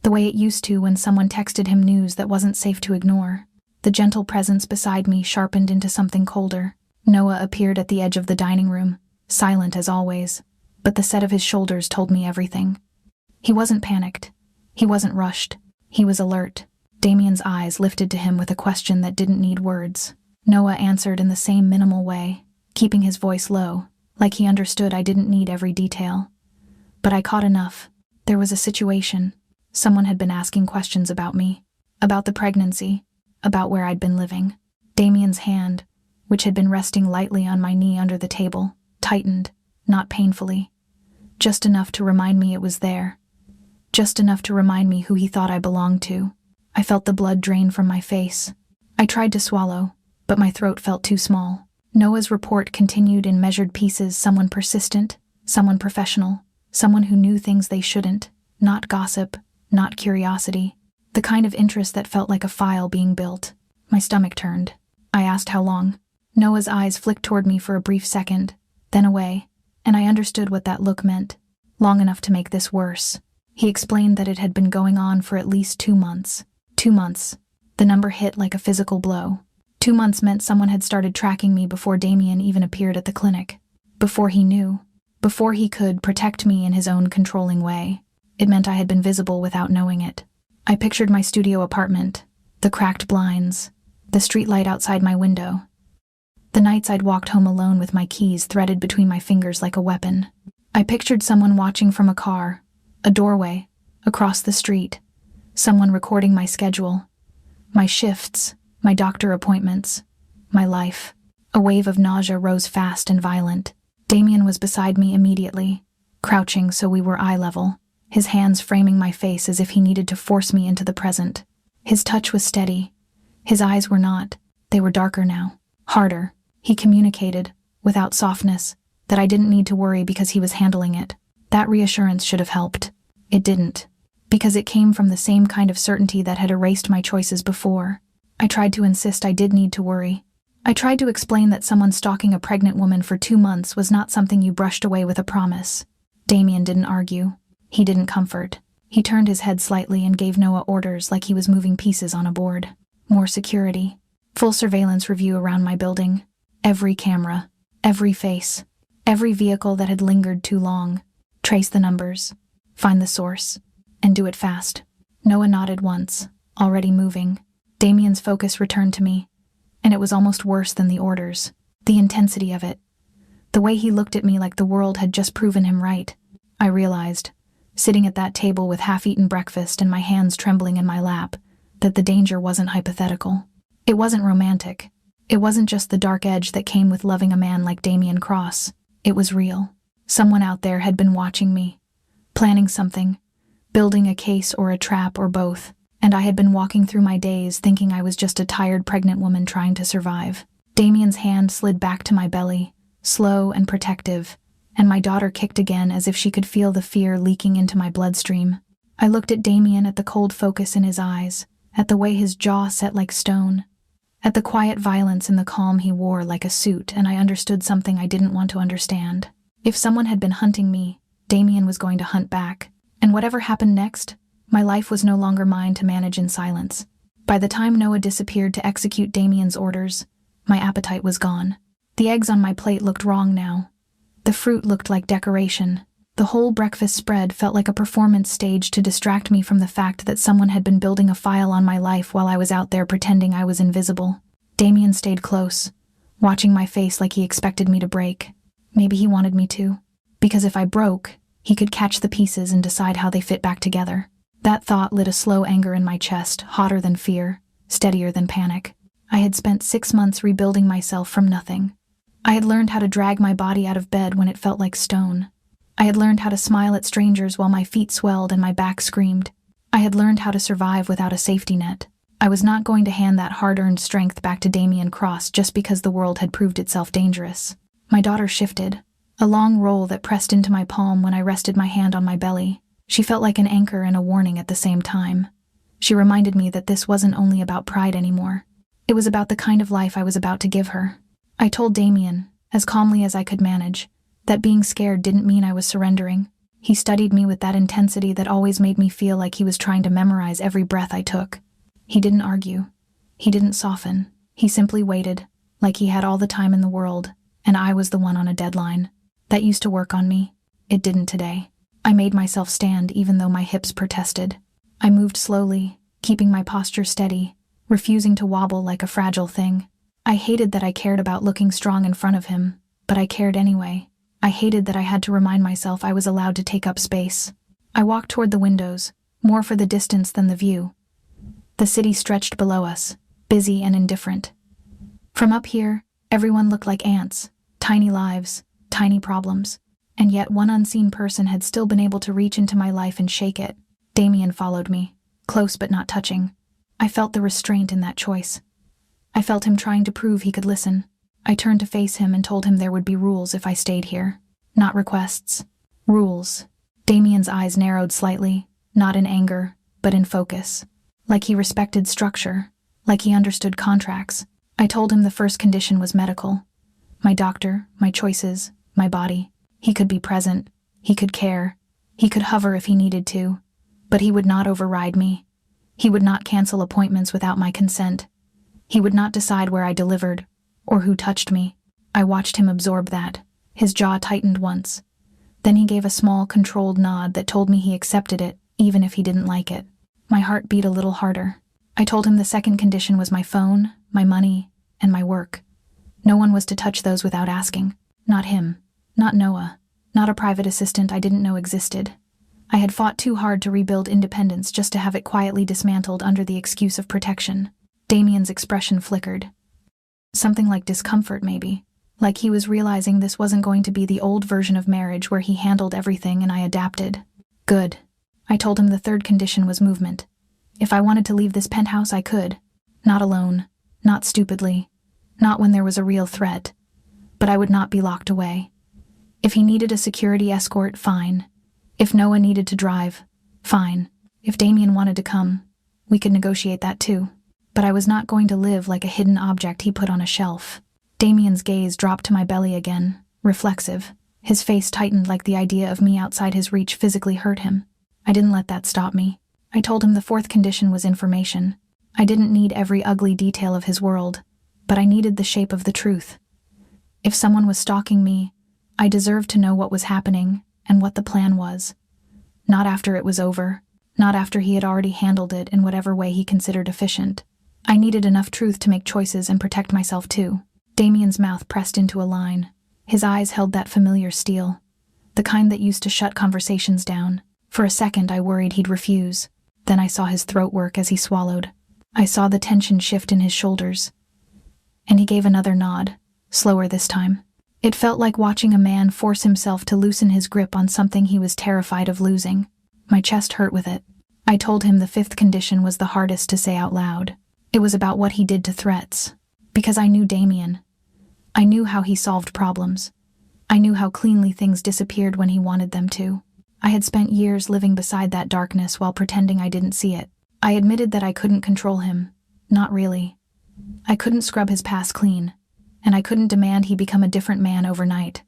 the way it used to when someone texted him news that wasn't safe to ignore. The gentle presence beside me sharpened into something colder. Noah appeared at the edge of the dining room, silent as always, but the set of his shoulders told me everything. He wasn't panicked. He wasn't rushed. He was alert. Damien's eyes lifted to him with a question that didn't need words. Noah answered in the same minimal way, keeping his voice low, like he understood I didn't need every detail. But I caught enough. There was a situation. Someone had been asking questions about me, about the pregnancy, about where I'd been living. Damien's hand, which had been resting lightly on my knee under the table, tightened, not painfully. Just enough to remind me it was there. Just enough to remind me who he thought I belonged to. I felt the blood drain from my face. I tried to swallow, but my throat felt too small. Noah's report continued in measured pieces, someone persistent, someone professional, someone who knew things they shouldn't, not gossip, not curiosity, the kind of interest that felt like a file being built. My stomach turned. I asked how long. Noah's eyes flicked toward me for a brief second, then away, and I understood what that look meant. Long enough to make this worse. He explained that it had been going on for at least 2 months. 2 months. The number hit like a physical blow. 2 months meant someone had started tracking me before Damien even appeared at the clinic. Before he knew. Before he could protect me in his own controlling way. It meant I had been visible without knowing it. I pictured my studio apartment, the cracked blinds, the streetlight outside my window. The nights I'd walked home alone with my keys threaded between my fingers like a weapon. I pictured someone watching from a car, a doorway, across the street. Someone recording my schedule, my shifts, my doctor appointments, my life. A wave of nausea rose fast and violent. Damien was beside me immediately, crouching so we were eye level, his hands framing my face as if he needed to force me into the present. His touch was steady. His eyes were not. They were darker now, harder. He communicated, without softness, that I didn't need to worry because he was handling it. That reassurance should have helped. It didn't, because it came from the same kind of certainty that had erased my choices before. I tried to insist I did need to worry. I tried to explain that someone stalking a pregnant woman for 2 months was not something you brushed away with a promise. Damien didn't argue. He didn't comfort. He turned his head slightly and gave Noah orders like he was moving pieces on a board. More security. Full surveillance review around my building. Every camera. Every face. Every vehicle that had lingered too long. Trace the numbers. Find the source. And do it fast. Noah nodded once, already moving. Damien's focus returned to me, and it was almost worse than the orders. The intensity of it. The way he looked at me like the world had just proven him right. I realized, sitting at that table with half-eaten breakfast and my hands trembling in my lap, that the danger wasn't hypothetical. It wasn't romantic. It wasn't just the dark edge that came with loving a man like Damien Cross. It was real. Someone out there had been watching me, planning something, building a case or a trap or both, and I had been walking through my days thinking I was just a tired pregnant woman trying to survive. Damien's hand slid back to my belly, slow and protective, and my daughter kicked again as if she could feel the fear leaking into my bloodstream. I looked at Damien, at the cold focus in his eyes, at the way his jaw set like stone, at the quiet violence in the calm he wore like a suit, and I understood something I didn't want to understand. If someone had been hunting me, Damien was going to hunt back. And whatever happened next, my life was no longer mine to manage in silence. By the time Noah disappeared to execute Damien's orders, my appetite was gone. The eggs on my plate looked wrong now. The fruit looked like decoration. The whole breakfast spread felt like a performance stage to distract me from the fact that someone had been building a file on my life while I was out there pretending I was invisible. Damien stayed close, watching my face like he expected me to break. Maybe he wanted me to. Because if I broke, he could catch the pieces and decide how they fit back together. That thought lit a slow anger in my chest, hotter than fear, steadier than panic. I had spent 6 months rebuilding myself from nothing. I had learned how to drag my body out of bed when it felt like stone. I had learned how to smile at strangers while my feet swelled and my back screamed. I had learned how to survive without a safety net. I was not going to hand that hard-earned strength back to Damien Cross just because the world had proved itself dangerous. My daughter shifted, a long roll that pressed into my palm when I rested my hand on my belly. She felt like an anchor and a warning at the same time. She reminded me that this wasn't only about pride anymore. It was about the kind of life I was about to give her. I told Damien, as calmly as I could manage, that being scared didn't mean I was surrendering. He studied me with that intensity that always made me feel like he was trying to memorize every breath I took. He didn't argue. He didn't soften. He simply waited, like he had all the time in the world, and I was the one on a deadline. That used to work on me. It didn't today. I made myself stand even though my hips protested. I moved slowly, keeping my posture steady, refusing to wobble like a fragile thing. I hated that I cared about looking strong in front of him, but I cared anyway. I hated that I had to remind myself I was allowed to take up space. I walked toward the windows, more for the distance than the view. The city stretched below us, busy and indifferent. From up here, everyone looked like ants, tiny lives, tiny problems. And yet one unseen person had still been able to reach into my life and shake it. Damien followed me, close but not touching. I felt the restraint in that choice. I felt him trying to prove he could listen. I turned to face him and told him there would be rules if I stayed here. Not requests. Rules. Damien's eyes narrowed slightly, not in anger, but in focus. Like he respected structure, like he understood contracts. I told him the first condition was medical. My doctor, my choices, my body. He could be present. He could care. He could hover if he needed to. But he would not override me. He would not cancel appointments without my consent. He would not decide where I delivered, or who touched me. I watched him absorb that. His jaw tightened once. Then he gave a small, controlled nod that told me he accepted it, even if he didn't like it. My heart beat a little harder. I told him the second condition was my phone, my money, and my work. No one was to touch those without asking. Not him. Not Noah. Not a private assistant I didn't know existed. I had fought too hard to rebuild independence just to have it quietly dismantled under the excuse of protection. Damien's expression flickered. Something like discomfort, maybe. Like he was realizing this wasn't going to be the old version of marriage where he handled everything and I adapted. Good. I told him the third condition was movement. If I wanted to leave this penthouse, I could. Not alone. Not stupidly. Not when there was a real threat. But I would not be locked away. If he needed a security escort, fine. If Noah needed to drive, fine. If Damien wanted to come, we could negotiate that too. But I was not going to live like a hidden object he put on a shelf. Damien's gaze dropped to my belly again, reflexive. His face tightened like the idea of me outside his reach physically hurt him. I didn't let that stop me. I told him the fourth condition was information. I didn't need every ugly detail of his world, but I needed the shape of the truth. If someone was stalking me, I deserved to know what was happening and what the plan was. Not after it was over, not after he had already handled it in whatever way he considered efficient. I needed enough truth to make choices and protect myself too. Damien's mouth pressed into a line. His eyes held that familiar steel, the kind that used to shut conversations down. For a second I worried he'd refuse. Then I saw his throat work as he swallowed. I saw the tension shift in his shoulders. And he gave another nod, slower this time. It felt like watching a man force himself to loosen his grip on something he was terrified of losing. My chest hurt with it. I told him the fifth condition was the hardest to say out loud. It was about what he did to threats. Because I knew Damien. I knew how he solved problems. I knew how cleanly things disappeared when he wanted them to. I had spent years living beside that darkness while pretending I didn't see it. I admitted that I couldn't control him. Not really. I couldn't scrub his past clean, and I couldn't demand he become a different man overnight.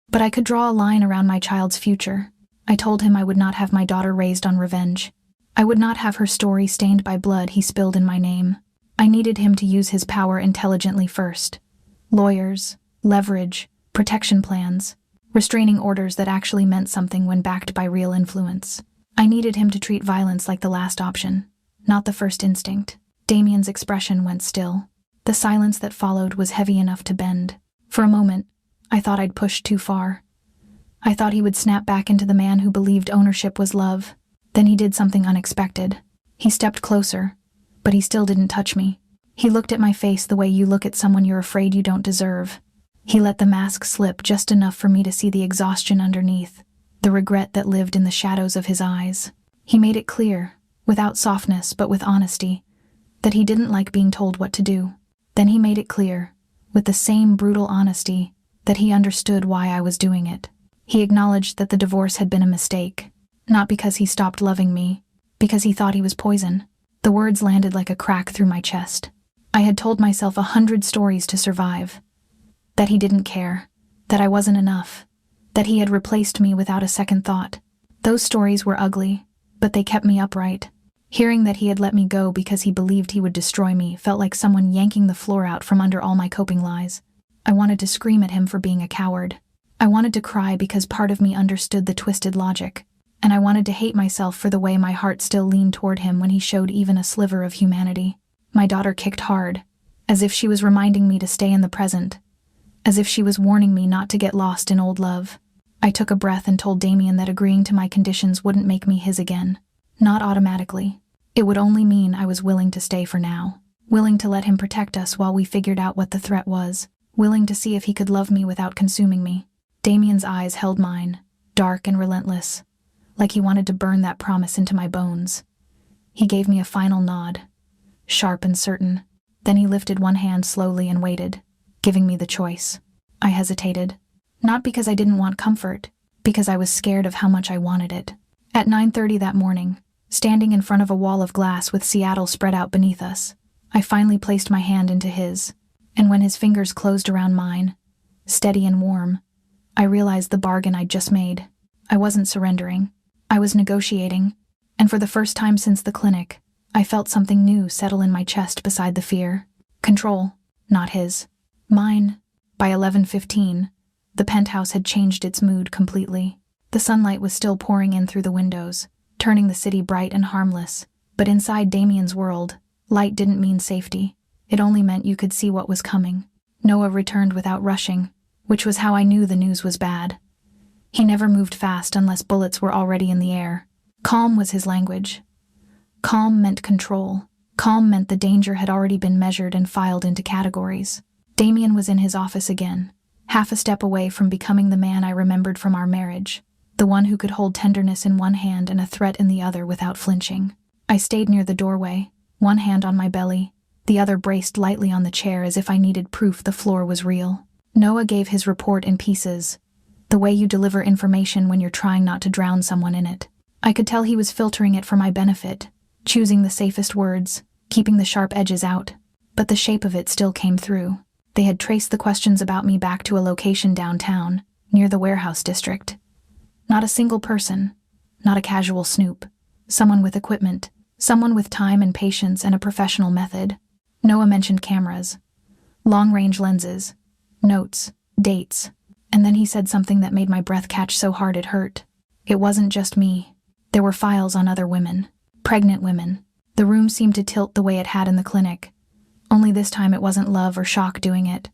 But I could draw a line around my child's future. I told him I would not have my daughter raised on revenge. I would not have her story stained by blood he spilled in my name. I needed him to use his power intelligently first. Lawyers, leverage, protection plans, restraining orders that actually meant something when backed by real influence. I needed him to treat violence like the last option, not the first instinct. Damien's expression went still. The silence that followed was heavy enough to bend. For a moment, I thought I'd pushed too far. I thought he would snap back into the man who believed ownership was love. Then he did something unexpected. He stepped closer, but he still didn't touch me. He looked at my face the way you look at someone you're afraid you don't deserve. He let the mask slip just enough for me to see the exhaustion underneath, the regret that lived in the shadows of his eyes. He made it clear, without softness but with honesty, that he didn't like being told what to do. Then he made it clear, with the same brutal honesty, that he understood why I was doing it. He acknowledged that the divorce had been a mistake, not because he stopped loving me, because he thought he was poison. The words landed like a crack through my chest. I had told myself 100 stories to survive. That he didn't care, that I wasn't enough, that he had replaced me without a second thought. Those stories were ugly, but they kept me upright. Hearing that he had let me go because he believed he would destroy me felt like someone yanking the floor out from under all my coping lies. I wanted to scream at him for being a coward. I wanted to cry because part of me understood the twisted logic, and I wanted to hate myself for the way my heart still leaned toward him when he showed even a sliver of humanity. My daughter kicked hard, as if she was reminding me to stay in the present, as if she was warning me not to get lost in old love. I took a breath and told Damien that agreeing to my conditions wouldn't make me his again. Not automatically. It would only mean I was willing to stay for now. Willing to let him protect us while we figured out what the threat was. Willing to see if he could love me without consuming me. Damien's eyes held mine, dark and relentless, like he wanted to burn that promise into my bones. He gave me a final nod, sharp and certain. Then he lifted one hand slowly and waited, giving me the choice. I hesitated. Not because I didn't want comfort, because I was scared of how much I wanted it. At 9:30 that morning, standing in front of a wall of glass with Seattle spread out beneath us, I finally placed my hand into his, and when his fingers closed around mine, steady and warm, I realized the bargain I'd just made. I wasn't surrendering. I was negotiating, and for the first time since the clinic, I felt something new settle in my chest beside the fear. Control, not his. Mine. By 11:15, the penthouse had changed its mood completely. The sunlight was still pouring in through the windows, turning the city bright and harmless, but inside Damien's world, light didn't mean safety. It only meant you could see what was coming. Noah returned without rushing, which was how I knew the news was bad. He never moved fast unless bullets were already in the air. Calm was his language. Calm meant control. Calm meant the danger had already been measured and filed into categories. Damien was in his office again, half a step away from becoming the man I remembered from our marriage, the one who could hold tenderness in one hand and a threat in the other without flinching. I stayed near the doorway, one hand on my belly, the other braced lightly on the chair as if I needed proof the floor was real. Noah gave his report in pieces, the way you deliver information when you're trying not to drown someone in it. I could tell he was filtering it for my benefit, choosing the safest words, keeping the sharp edges out, but the shape of it still came through. They had traced the questions about me back to a location downtown, near the warehouse district. Not a single person, not a casual snoop. Someone with equipment, someone with time and patience and a professional method. Noah mentioned cameras, long-range lenses, notes, dates, and then he said something that made my breath catch so hard it hurt. It wasn't just me. There were files on other women, pregnant women. The room seemed to tilt the way it had in the clinic. Only this time it wasn't love or shock doing it.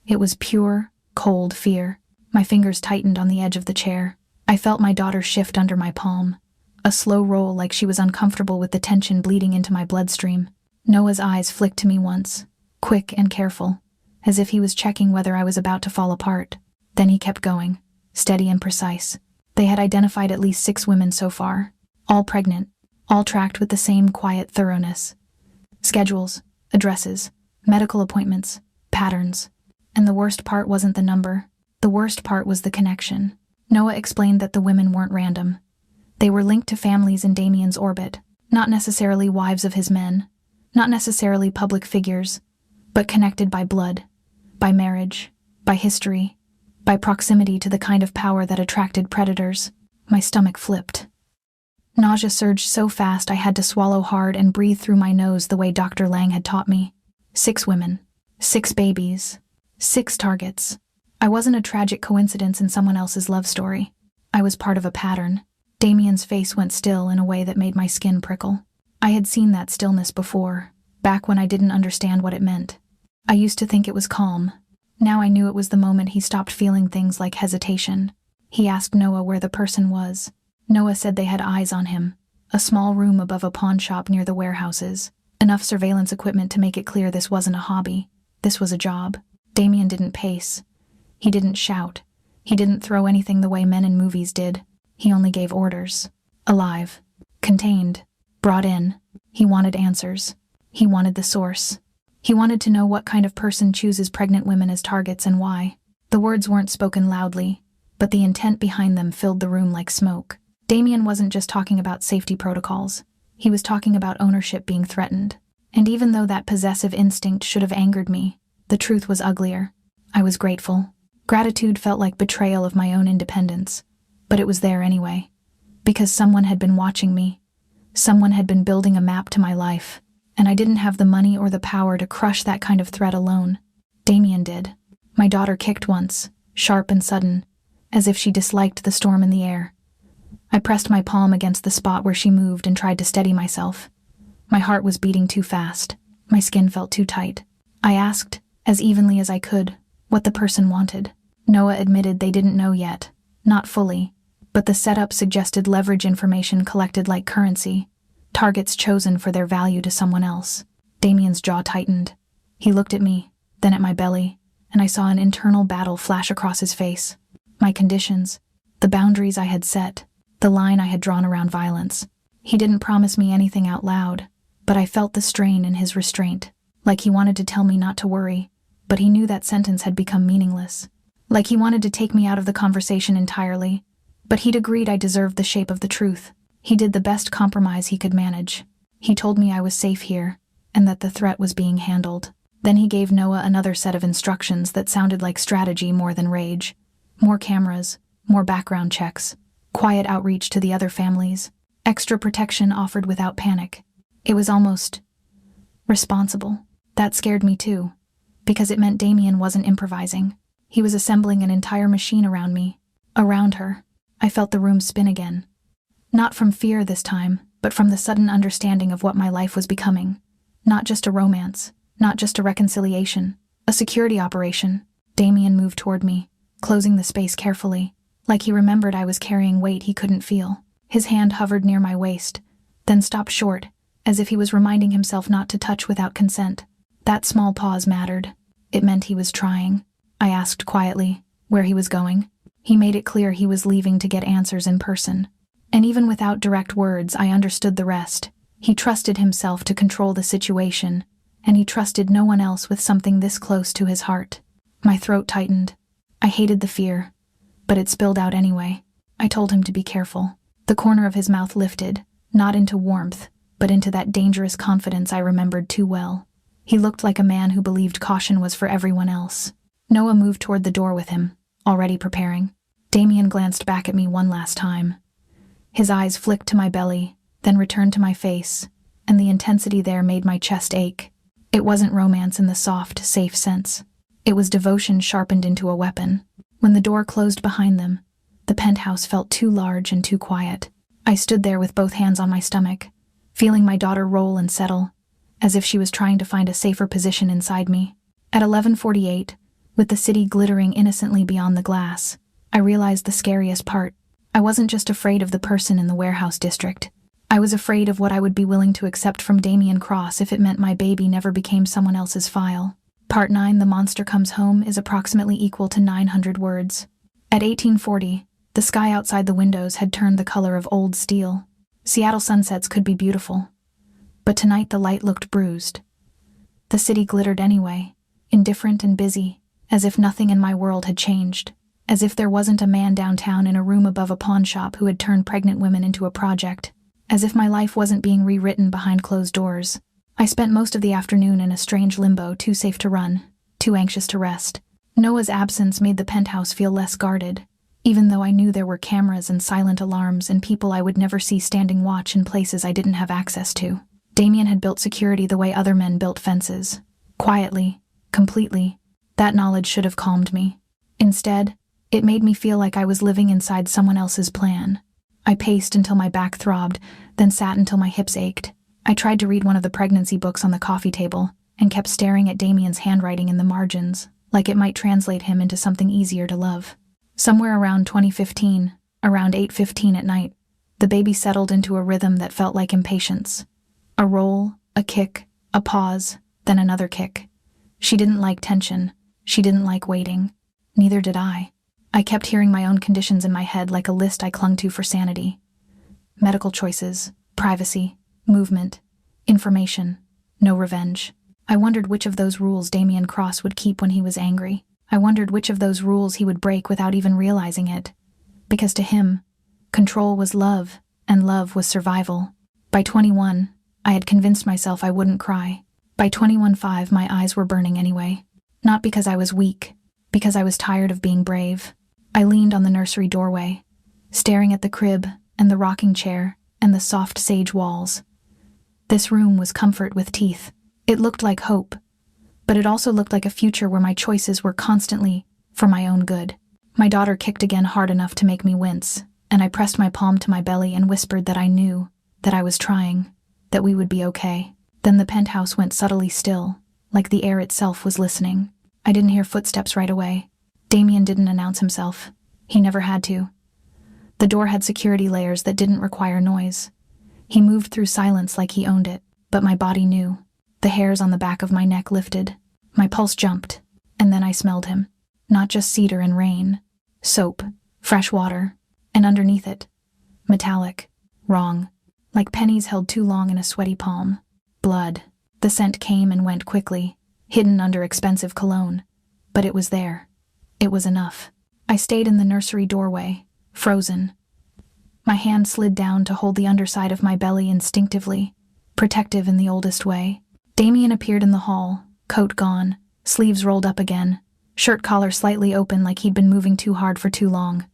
It was pure, cold fear. My fingers tightened on the edge of the chair. I felt my daughter shift under my palm, a slow roll like she was uncomfortable with the tension bleeding into my bloodstream. Noah's eyes flicked to me once, quick and careful, as if he was checking whether I was about to fall apart. Then he kept going, steady and precise. They had identified at least 6 women so far, all pregnant, all tracked with the same quiet thoroughness. Schedules, addresses, medical appointments, patterns. And the worst part wasn't the number. The worst part was the connection. Noah explained that the women weren't random. They were linked to families in Damien's orbit, not necessarily wives of his men, not necessarily public figures, but connected by blood, by marriage, by history, by proximity to the kind of power that attracted predators. My stomach flipped. Nausea surged so fast I had to swallow hard and breathe through my nose the way Dr. Lang had taught me. 6 women, 6 babies, 6 targets. I wasn't a tragic coincidence in someone else's love story. I was part of a pattern. Damien's face went still in a way that made my skin prickle. I had seen that stillness before, back when I didn't understand what it meant. I used to think it was calm. Now I knew it was the moment he stopped feeling things like hesitation. He asked Noah where the person was. Noah said they had eyes on him. A small room above a pawn shop near the warehouses. Enough surveillance equipment to make it clear this wasn't a hobby. This was a job. Damien didn't pace. He didn't shout. He didn't throw anything the way men in movies did. He only gave orders. Alive. Contained. Brought in. He wanted answers. He wanted the source. He wanted to know what kind of person chooses pregnant women as targets and why. The words weren't spoken loudly, but the intent behind them filled the room like smoke. Damien wasn't just talking about safety protocols. He was talking about ownership being threatened. And even though that possessive instinct should have angered me, the truth was uglier. I was grateful. Gratitude felt like betrayal of my own independence. But it was there anyway. Because someone had been watching me. Someone had been building a map to my life. And I didn't have the money or the power to crush that kind of threat alone. Damien did. My daughter kicked once, sharp and sudden, as if she disliked the storm in the air. I pressed my palm against the spot where she moved and tried to steady myself. My heart was beating too fast. My skin felt too tight. I asked, as evenly as I could, what the person wanted. Noah admitted they didn't know yet. Not fully. But the setup suggested leverage information collected like currency. Targets chosen for their value to someone else. Damien's jaw tightened. He looked at me, then at my belly, and I saw an internal battle flash across his face. My conditions, the boundaries I had set, the line I had drawn around violence. He didn't promise me anything out loud, but I felt the strain in his restraint, like he wanted to tell me not to worry, but he knew that sentence had become meaningless. Like he wanted to take me out of the conversation entirely, but he'd agreed I deserved the shape of the truth. He did the best compromise he could manage. He told me I was safe here, and that the threat was being handled. Then he gave Noah another set of instructions that sounded like strategy more than rage. More cameras, more background checks, quiet outreach to the other families, extra protection offered without panic. It was almost responsible. That scared me too, because it meant Damien wasn't improvising. He was assembling an entire machine around me, around her. I felt the room spin again. Not from fear this time, but from the sudden understanding of what my life was becoming. Not just a romance, not just a reconciliation, a security operation. Damien moved toward me, closing the space carefully, like he remembered I was carrying weight he couldn't feel. His hand hovered near my waist, then stopped short, as if he was reminding himself not to touch without consent. That small pause mattered. It meant he was trying. I asked quietly where he was going. He made it clear he was leaving to get answers in person. And even without direct words, I understood the rest. He trusted himself to control the situation, and he trusted no one else with something this close to his heart. My throat tightened. I hated the fear, but it spilled out anyway. I told him to be careful. The corner of his mouth lifted, not into warmth, but into that dangerous confidence I remembered too well. He looked like a man who believed caution was for everyone else. Noah moved toward the door with him, already preparing. Damien glanced back at me one last time. His eyes flicked to my belly, then returned to my face, and the intensity there made my chest ache. It wasn't romance in the soft, safe sense. It was devotion sharpened into a weapon. When the door closed behind them, the penthouse felt too large and too quiet. I stood there with both hands on my stomach, feeling my daughter roll and settle, as if she was trying to find a safer position inside me. At 11:48, with the city glittering innocently beyond the glass, I realized the scariest part. I wasn't just afraid of the person in the warehouse district. I was afraid of what I would be willing to accept from Damien Cross if it meant my baby never became someone else's file. Part 9, The Monster Comes Home, is approximately equal to 900 words. At 1840, the sky outside the windows had turned the color of old steel. Seattle sunsets could be beautiful, but tonight the light looked bruised. The city glittered anyway, indifferent and busy, as if nothing in my world had changed, as if there wasn't a man downtown in a room above a pawn shop who had turned pregnant women into a project, as if my life wasn't being rewritten behind closed doors. I spent most of the afternoon in a strange limbo, too safe to run, too anxious to rest. Noah's absence made the penthouse feel less guarded, even though I knew there were cameras and silent alarms and people I would never see standing watch in places I didn't have access to. Damien had built security the way other men built fences. Quietly, completely. That knowledge should have calmed me. Instead, it made me feel like I was living inside someone else's plan. I paced until my back throbbed, then sat until my hips ached. I tried to read one of the pregnancy books on the coffee table and kept staring at Damien's handwriting in the margins, like it might translate him into something easier to love. Somewhere around 2015, around 8:15 at night, the baby settled into a rhythm that felt like impatience. A roll, a kick, a pause, then another kick. She didn't like tension. She didn't like waiting. Neither did I. I kept hearing my own conditions in my head like a list I clung to for sanity. Medical choices, privacy, movement, information, no revenge. I wondered which of those rules Damien Cross would keep when he was angry. I wondered which of those rules he would break without even realizing it. Because to him, control was love, and love was survival. By 21, I had convinced myself I wouldn't cry. By 21.5, my eyes were burning anyway. Not because I was weak, because I was tired of being brave. I leaned on the nursery doorway, staring at the crib and the rocking chair and the soft sage walls. This room was comfort with teeth. It looked like hope, but it also looked like a future where my choices were constantly for my own good. My daughter kicked again hard enough to make me wince, and I pressed my palm to my belly and whispered that I knew, that I was trying, that we would be okay. Then the penthouse went subtly still, like the air itself was listening. I didn't hear footsteps right away. Damien didn't announce himself. He never had to. The door had security layers that didn't require noise. He moved through silence like he owned it, but my body knew. The hairs on the back of my neck lifted. My pulse jumped, and then I smelled him. Not just cedar and rain. Soap, fresh water, and underneath it, metallic, wrong, like pennies held too long in a sweaty palm. Blood. The scent came and went quickly, hidden under expensive cologne. But it was there. It was enough. I stayed in the nursery doorway, frozen. My hand slid down to hold the underside of my belly instinctively, protective in the oldest way. Damien appeared in the hall, coat gone, sleeves rolled up again, shirt collar slightly open like he'd been moving too hard for too long.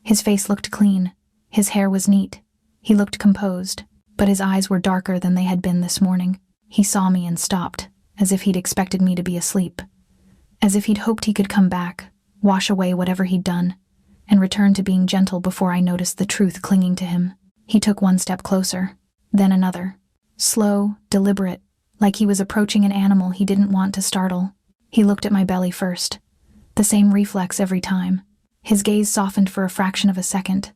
His face looked clean. His hair was neat. He looked composed, but his eyes were darker than they had been this morning. He saw me and stopped, as if he'd expected me to be asleep. As if he'd hoped he could come back, wash away whatever he'd done, and return to being gentle before I noticed the truth clinging to him. He took one step closer, then another. Slow, deliberate, like he was approaching an animal he didn't want to startle. He looked at my belly first. The same reflex every time. His gaze softened for a fraction of a second,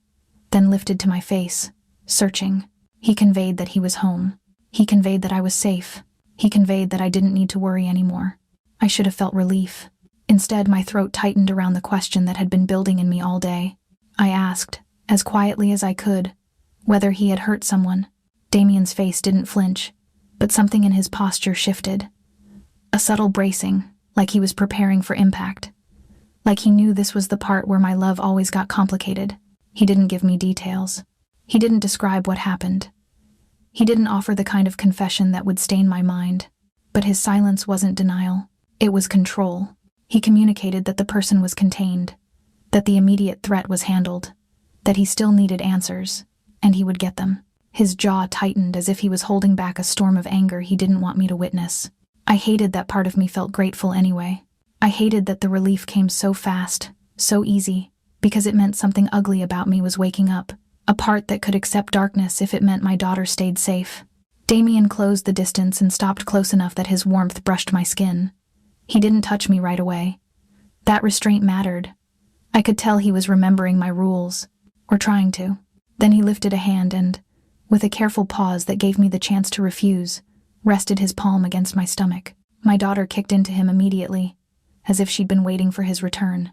then lifted to my face, searching. He conveyed that he was home. He conveyed that I was safe. He conveyed that I didn't need to worry anymore. I should have felt relief. Instead, my throat tightened around the question that had been building in me all day. I asked, as quietly as I could, whether he had hurt someone. Damien's face didn't flinch, but something in his posture shifted. A subtle bracing, like he was preparing for impact. Like he knew this was the part where my love always got complicated. He didn't give me details. He didn't describe what happened. He didn't offer the kind of confession that would stain my mind. But his silence wasn't denial. It was control. He communicated that the person was contained, that the immediate threat was handled, that he still needed answers, and he would get them. His jaw tightened as if he was holding back a storm of anger he didn't want me to witness. I hated that part of me felt grateful anyway. I hated that the relief came so fast, so easy, because it meant something ugly about me was waking up, a part that could accept darkness if it meant my daughter stayed safe. Damien closed the distance and stopped close enough that his warmth brushed my skin. He didn't touch me right away. That restraint mattered. I could tell he was remembering my rules, or trying to. Then he lifted a hand and, with a careful pause that gave me the chance to refuse, rested his palm against my stomach. My daughter kicked into him immediately, as if she'd been waiting for his return.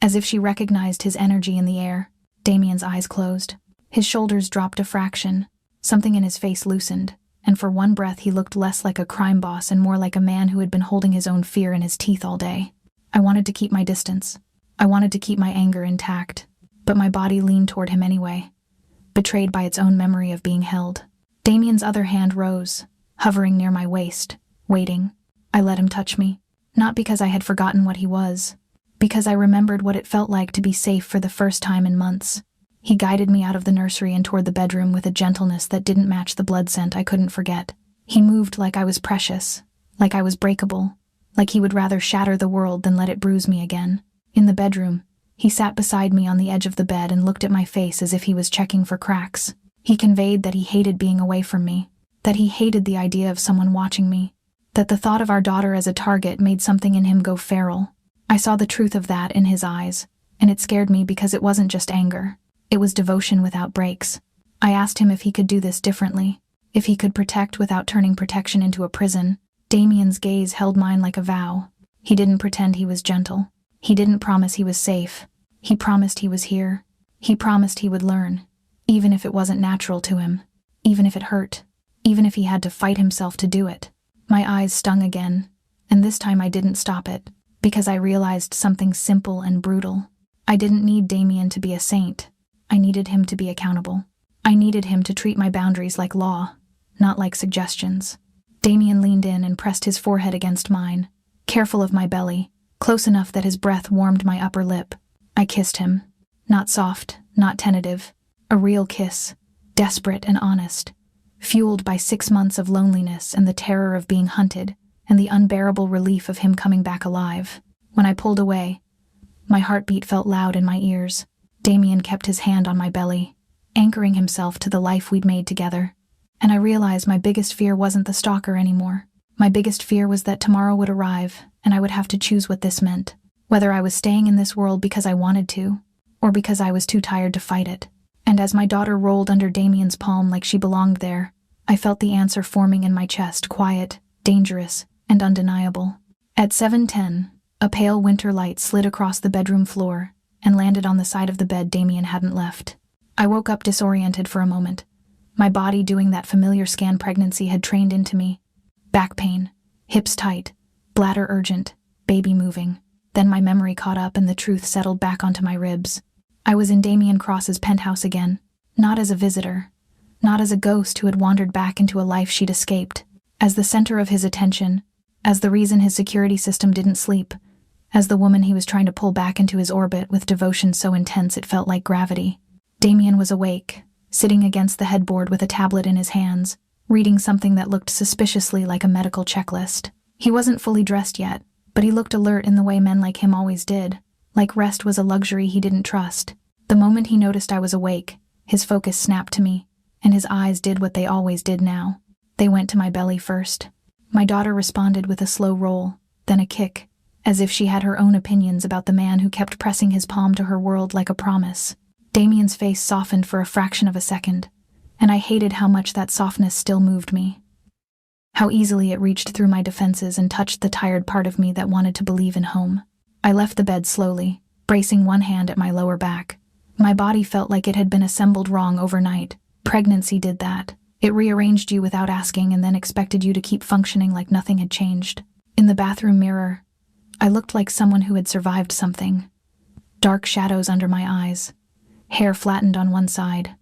As if she recognized his energy in the air. Damien's eyes closed. His shoulders dropped a fraction. Something in his face loosened, and for one breath he looked less like a crime boss and more like a man who had been holding his own fear in his teeth all day. I wanted to keep my distance. I wanted to keep my anger intact, but my body leaned toward him anyway, betrayed by its own memory of being held. Damien's other hand rose, hovering near my waist, waiting. I let him touch me, not because I had forgotten what he was, because I remembered what it felt like to be safe for the first time in months. He guided me out of the nursery and toward the bedroom with a gentleness that didn't match the blood scent I couldn't forget. He moved like I was precious, like I was breakable, like he would rather shatter the world than let it bruise me again. In the bedroom, he sat beside me on the edge of the bed and looked at my face as if he was checking for cracks. He conveyed that he hated being away from me, that he hated the idea of someone watching me, that the thought of our daughter as a target made something in him go feral. I saw the truth of that in his eyes, and it scared me because it wasn't just anger. It was devotion without breaks. I asked him if he could do this differently, if he could protect without turning protection into a prison. Damien's gaze held mine like a vow. He didn't pretend he was gentle. He didn't promise he was safe. He promised he was here. He promised he would learn, even if it wasn't natural to him, even if it hurt, even if he had to fight himself to do it. My eyes stung again, and this time I didn't stop it, because I realized something simple and brutal. I didn't need Damien to be a saint. I needed him to be accountable. I needed him to treat my boundaries like law, not like suggestions. Damien leaned in and pressed his forehead against mine, careful of my belly, close enough that his breath warmed my upper lip. I kissed him. Not soft, not tentative. A real kiss, desperate and honest, fueled by 6 months of loneliness and the terror of being hunted, and the unbearable relief of him coming back alive. When I pulled away, my heartbeat felt loud in my ears. Damien kept his hand on my belly, anchoring himself to the life we'd made together. And I realized my biggest fear wasn't the stalker anymore. My biggest fear was that tomorrow would arrive, and I would have to choose what this meant. Whether I was staying in this world because I wanted to, or because I was too tired to fight it. And as my daughter rolled under Damien's palm like she belonged there, I felt the answer forming in my chest, quiet, dangerous, and undeniable. At 7:10, a pale winter light slid across the bedroom floor and landed on the side of the bed Damien hadn't left. I woke up disoriented for a moment, my body doing that familiar scan pregnancy had trained into me. Back pain, hips tight, bladder urgent, baby moving. Then my memory caught up and the truth settled back onto my ribs. I was in Damien Cross's penthouse again, not as a visitor, not as a ghost who had wandered back into a life she'd escaped, as the center of his attention, as the reason his security system didn't sleep, as the woman he was trying to pull back into his orbit with devotion so intense it felt like gravity. Damien was awake, sitting against the headboard with a tablet in his hands, reading something that looked suspiciously like a medical checklist. He wasn't fully dressed yet, but he looked alert in the way men like him always did, like rest was a luxury he didn't trust. The moment he noticed I was awake, his focus snapped to me, and his eyes did what they always did now. They went to my belly first. My daughter responded with a slow roll, then a kick, as if she had her own opinions about the man who kept pressing his palm to her world like a promise. Damien's face softened for a fraction of a second, and I hated how much that softness still moved me. How easily it reached through my defenses and touched the tired part of me that wanted to believe in home. I left the bed slowly, bracing one hand at my lower back. My body felt like it had been assembled wrong overnight. Pregnancy did that. It rearranged you without asking and then expected you to keep functioning like nothing had changed. In the bathroom mirror, I looked like someone who had survived something. Dark shadows under my eyes, hair flattened on one side,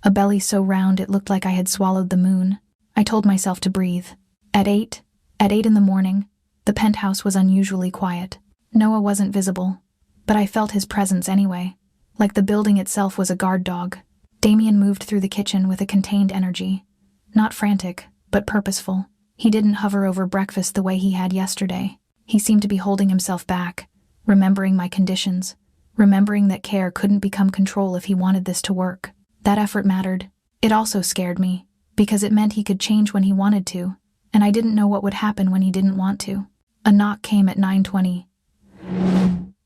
a belly so round it looked like I had swallowed the moon. I told myself to breathe. At 8 in the morning, the penthouse was unusually quiet. Noah wasn't visible, but I felt his presence anyway, like the building itself was a guard dog. Damien moved through the kitchen with a contained energy, not frantic, but purposeful. He didn't hover over breakfast the way he had yesterday. He seemed to be holding himself back, remembering my conditions, remembering that care couldn't become control if he wanted this to work. That effort mattered. It also scared me, because it meant he could change when he wanted to, and I didn't know what would happen when he didn't want to. A knock came at 9:20.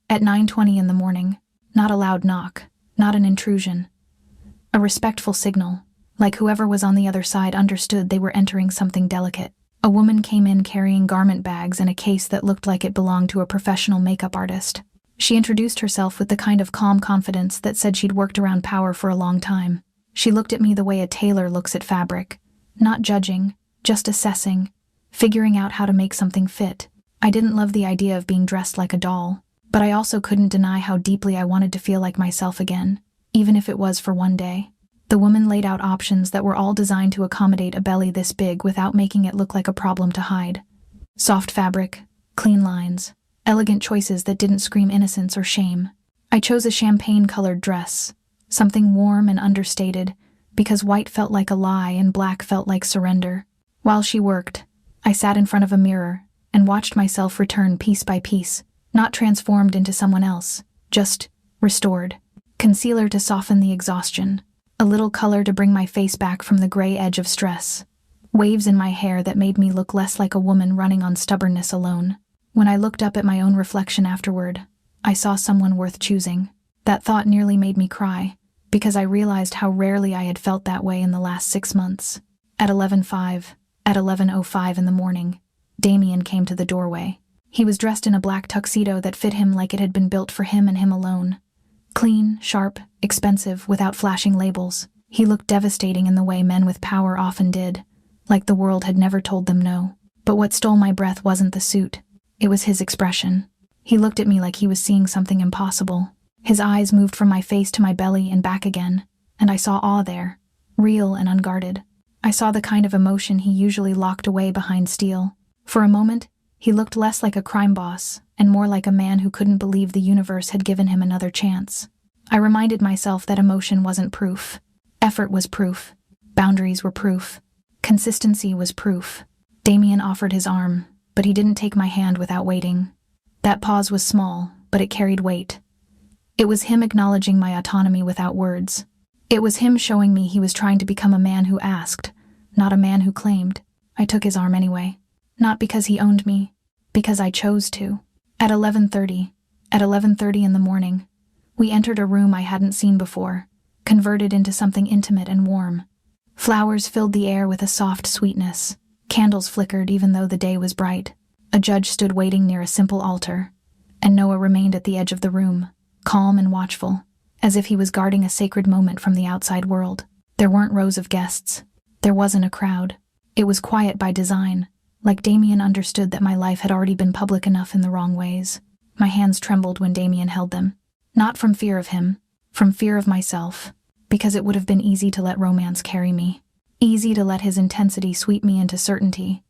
At 9:20 in the morning, not a loud knock, not an intrusion. A respectful signal, like whoever was on the other side understood they were entering something delicate. A woman came in carrying garment bags and a case that looked like it belonged to a professional makeup artist. She introduced herself with the kind of calm confidence that said she'd worked around power for a long time. She looked at me the way a tailor looks at fabric, not judging, just assessing, figuring out how to make something fit. I didn't love the idea of being dressed like a doll, But I also couldn't deny how deeply I wanted to feel like myself again, even if it was for one day. The woman laid out options that were all designed to accommodate a belly this big without making it look like a problem to hide. Soft fabric, clean lines, elegant choices that didn't scream innocence or shame. I chose a champagne-colored dress, something warm and understated, because white felt like a lie and black felt like surrender. While she worked, I sat in front of a mirror and watched myself return piece by piece, not transformed into someone else, just restored. Concealer to soften the exhaustion, a little color to bring my face back from the gray edge of stress, waves in my hair that made me look less like a woman running on stubbornness alone. When I looked up at my own reflection afterward, I saw someone worth choosing. That thought nearly made me cry, because I realized how rarely I had felt that way in the last 6 months. At 11:05 in the morning, Damien came to the doorway. He was dressed in a black tuxedo that fit him like it had been built for him and him alone. Clean, sharp, expensive, without flashing labels. He looked devastating in the way men with power often did, like the world had never told them no. But what stole my breath wasn't the suit. It was his expression. He looked at me like he was seeing something impossible. His eyes moved from my face to my belly and back again, and I saw awe there, real and unguarded. I saw the kind of emotion he usually locked away behind steel. For a moment, he looked less like a crime boss and more like a man who couldn't believe the universe had given him another chance. I reminded myself that emotion wasn't proof. Effort was proof. Boundaries were proof. Consistency was proof. Damien offered his arm, but he didn't take my hand without waiting. That pause was small, but it carried weight. It was him acknowledging my autonomy without words. It was him showing me he was trying to become a man who asked, not a man who claimed. I took his arm anyway. Not because he owned me, because I chose to. At 11:30 in the morning, we entered a room I hadn't seen before, converted into something intimate and warm. Flowers filled the air with a soft sweetness. Candles flickered even though the day was bright. A judge stood waiting near a simple altar, and Noah remained at the edge of the room, calm and watchful, as if he was guarding a sacred moment from the outside world. There weren't rows of guests. There wasn't a crowd. It was quiet by design, like Damien understood that my life had already been public enough in the wrong ways. My hands trembled when Damien held them. Not from fear of him, from fear of myself, because it would have been easy to let romance carry me. Easy to let his intensity sweep me into certainty.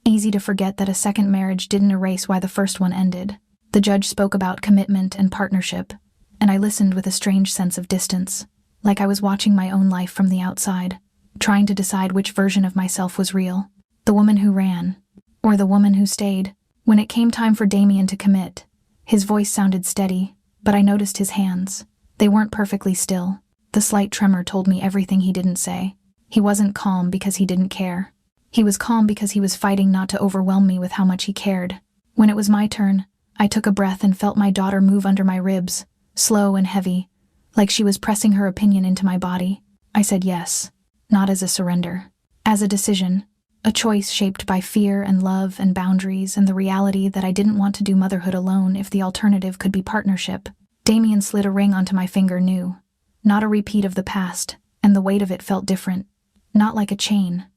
Easy to forget that a second marriage didn't erase why the first one ended. The judge spoke about commitment and partnership, and I listened with a strange sense of distance, like I was watching my own life from the outside, trying to decide which version of myself was real. The woman who ran, or the woman who stayed. When it came time for Damien to commit, his voice sounded steady, but I noticed his hands. They weren't perfectly still. The slight tremor told me everything he didn't say. He wasn't calm because he didn't care. He was calm because he was fighting not to overwhelm me with how much he cared. When it was my turn, I took a breath and felt my daughter move under my ribs, slow and heavy, like she was pressing her opinion into my body. I said yes, not as a surrender, as a decision, a choice shaped by fear and love and boundaries and the reality that I didn't want to do motherhood alone if the alternative could be partnership. Damien slid a ring onto my finger new, not a repeat of the past, and the weight of it felt different, not like a chain,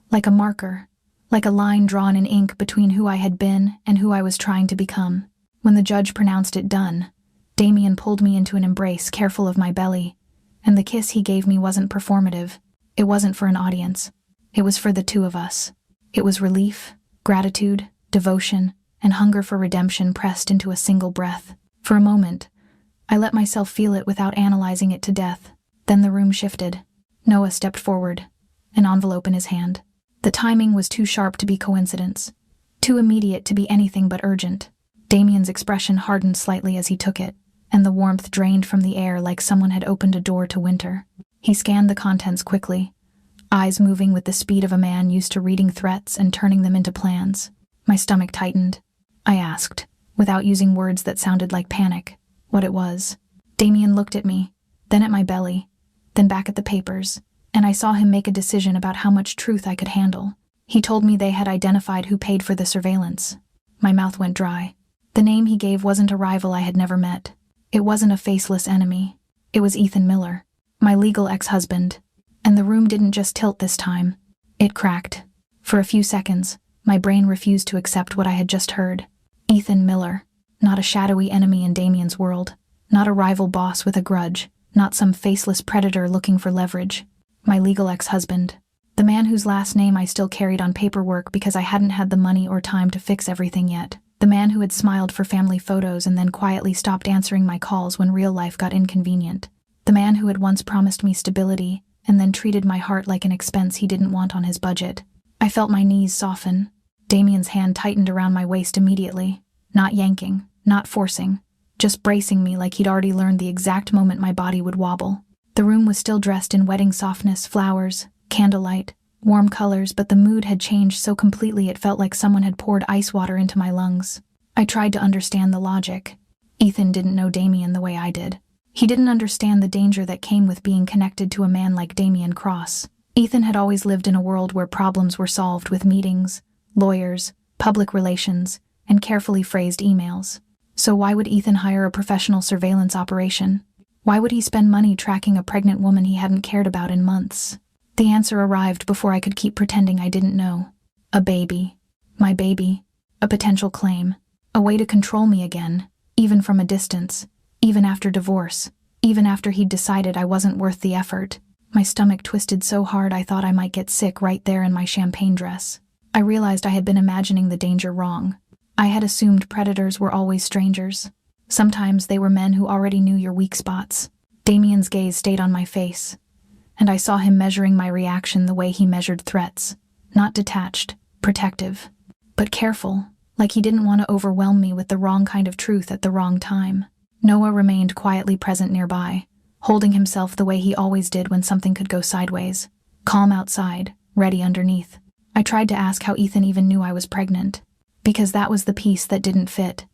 like a marker, like a line drawn in ink between who I had been and who I was trying to become. When the judge pronounced it done, Damien pulled me into an embrace careful of my belly, and the kiss he gave me wasn't performative. It wasn't for an audience. It was for the two of us. It was relief, gratitude, devotion, and hunger for redemption pressed into a single breath. For a moment, I let myself feel it without analyzing it to death. Then the room shifted. Noah stepped forward, an envelope in his hand. The timing was too sharp to be coincidence, too immediate to be anything but urgent. Damien's expression hardened slightly as he took it, and the warmth drained from the air like someone had opened a door to winter. He scanned the contents quickly, eyes moving with the speed of a man used to reading threats and turning them into plans. My stomach tightened. I asked, without using words that sounded like panic, what it was. Damien looked at me, then at my belly, then back at the papers, and I saw him make a decision about how much truth I could handle. He told me they had identified who paid for the surveillance. My mouth went dry. The name he gave wasn't a rival I had never met. It wasn't a faceless enemy. It was Ethan Miller, my legal ex-husband. And the room didn't just tilt this time. It cracked. For a few seconds, my brain refused to accept what I had just heard. Ethan Miller. Not a shadowy enemy in Damien's world. Not a rival boss with a grudge. Not some faceless predator looking for leverage. My legal ex-husband. The man whose last name I still carried on paperwork because I hadn't had the money or time to fix everything yet. The man who had smiled for family photos and then quietly stopped answering my calls when real life got inconvenient. The man who had once promised me stability and then treated my heart like an expense he didn't want on his budget. I felt my knees soften. Damien's hand tightened around my waist immediately. Not yanking, not forcing, just bracing me like he'd already learned the exact moment my body would wobble. The room was still dressed in wedding softness, flowers, candlelight, warm colors, but the mood had changed so completely it felt like someone had poured ice water into my lungs. I tried to understand the logic. Ethan didn't know Damien the way I did. He didn't understand the danger that came with being connected to a man like Damien Cross. Ethan had always lived in a world where problems were solved with meetings, lawyers, public relations, and carefully phrased emails. So why would Ethan hire a professional surveillance operation? Why would he spend money tracking a pregnant woman he hadn't cared about in months? The answer arrived before I could keep pretending I didn't know. A baby. My baby. A potential claim. A way to control me again, even from a distance, even after divorce, even after he'd decided I wasn't worth the effort. My stomach twisted so hard I thought I might get sick right there in my champagne dress. I realized I had been imagining the danger wrong. I had assumed predators were always strangers. Sometimes they were men who already knew your weak spots. Damien's gaze stayed on my face, and I saw him measuring my reaction the way he measured threats. Not detached, protective, but careful, like he didn't want to overwhelm me with the wrong kind of truth at the wrong time. Noah remained quietly present nearby, holding himself the way he always did when something could go sideways. Calm outside, ready underneath. I tried to ask how Ethan even knew I was pregnant, because that was the piece that didn't fit.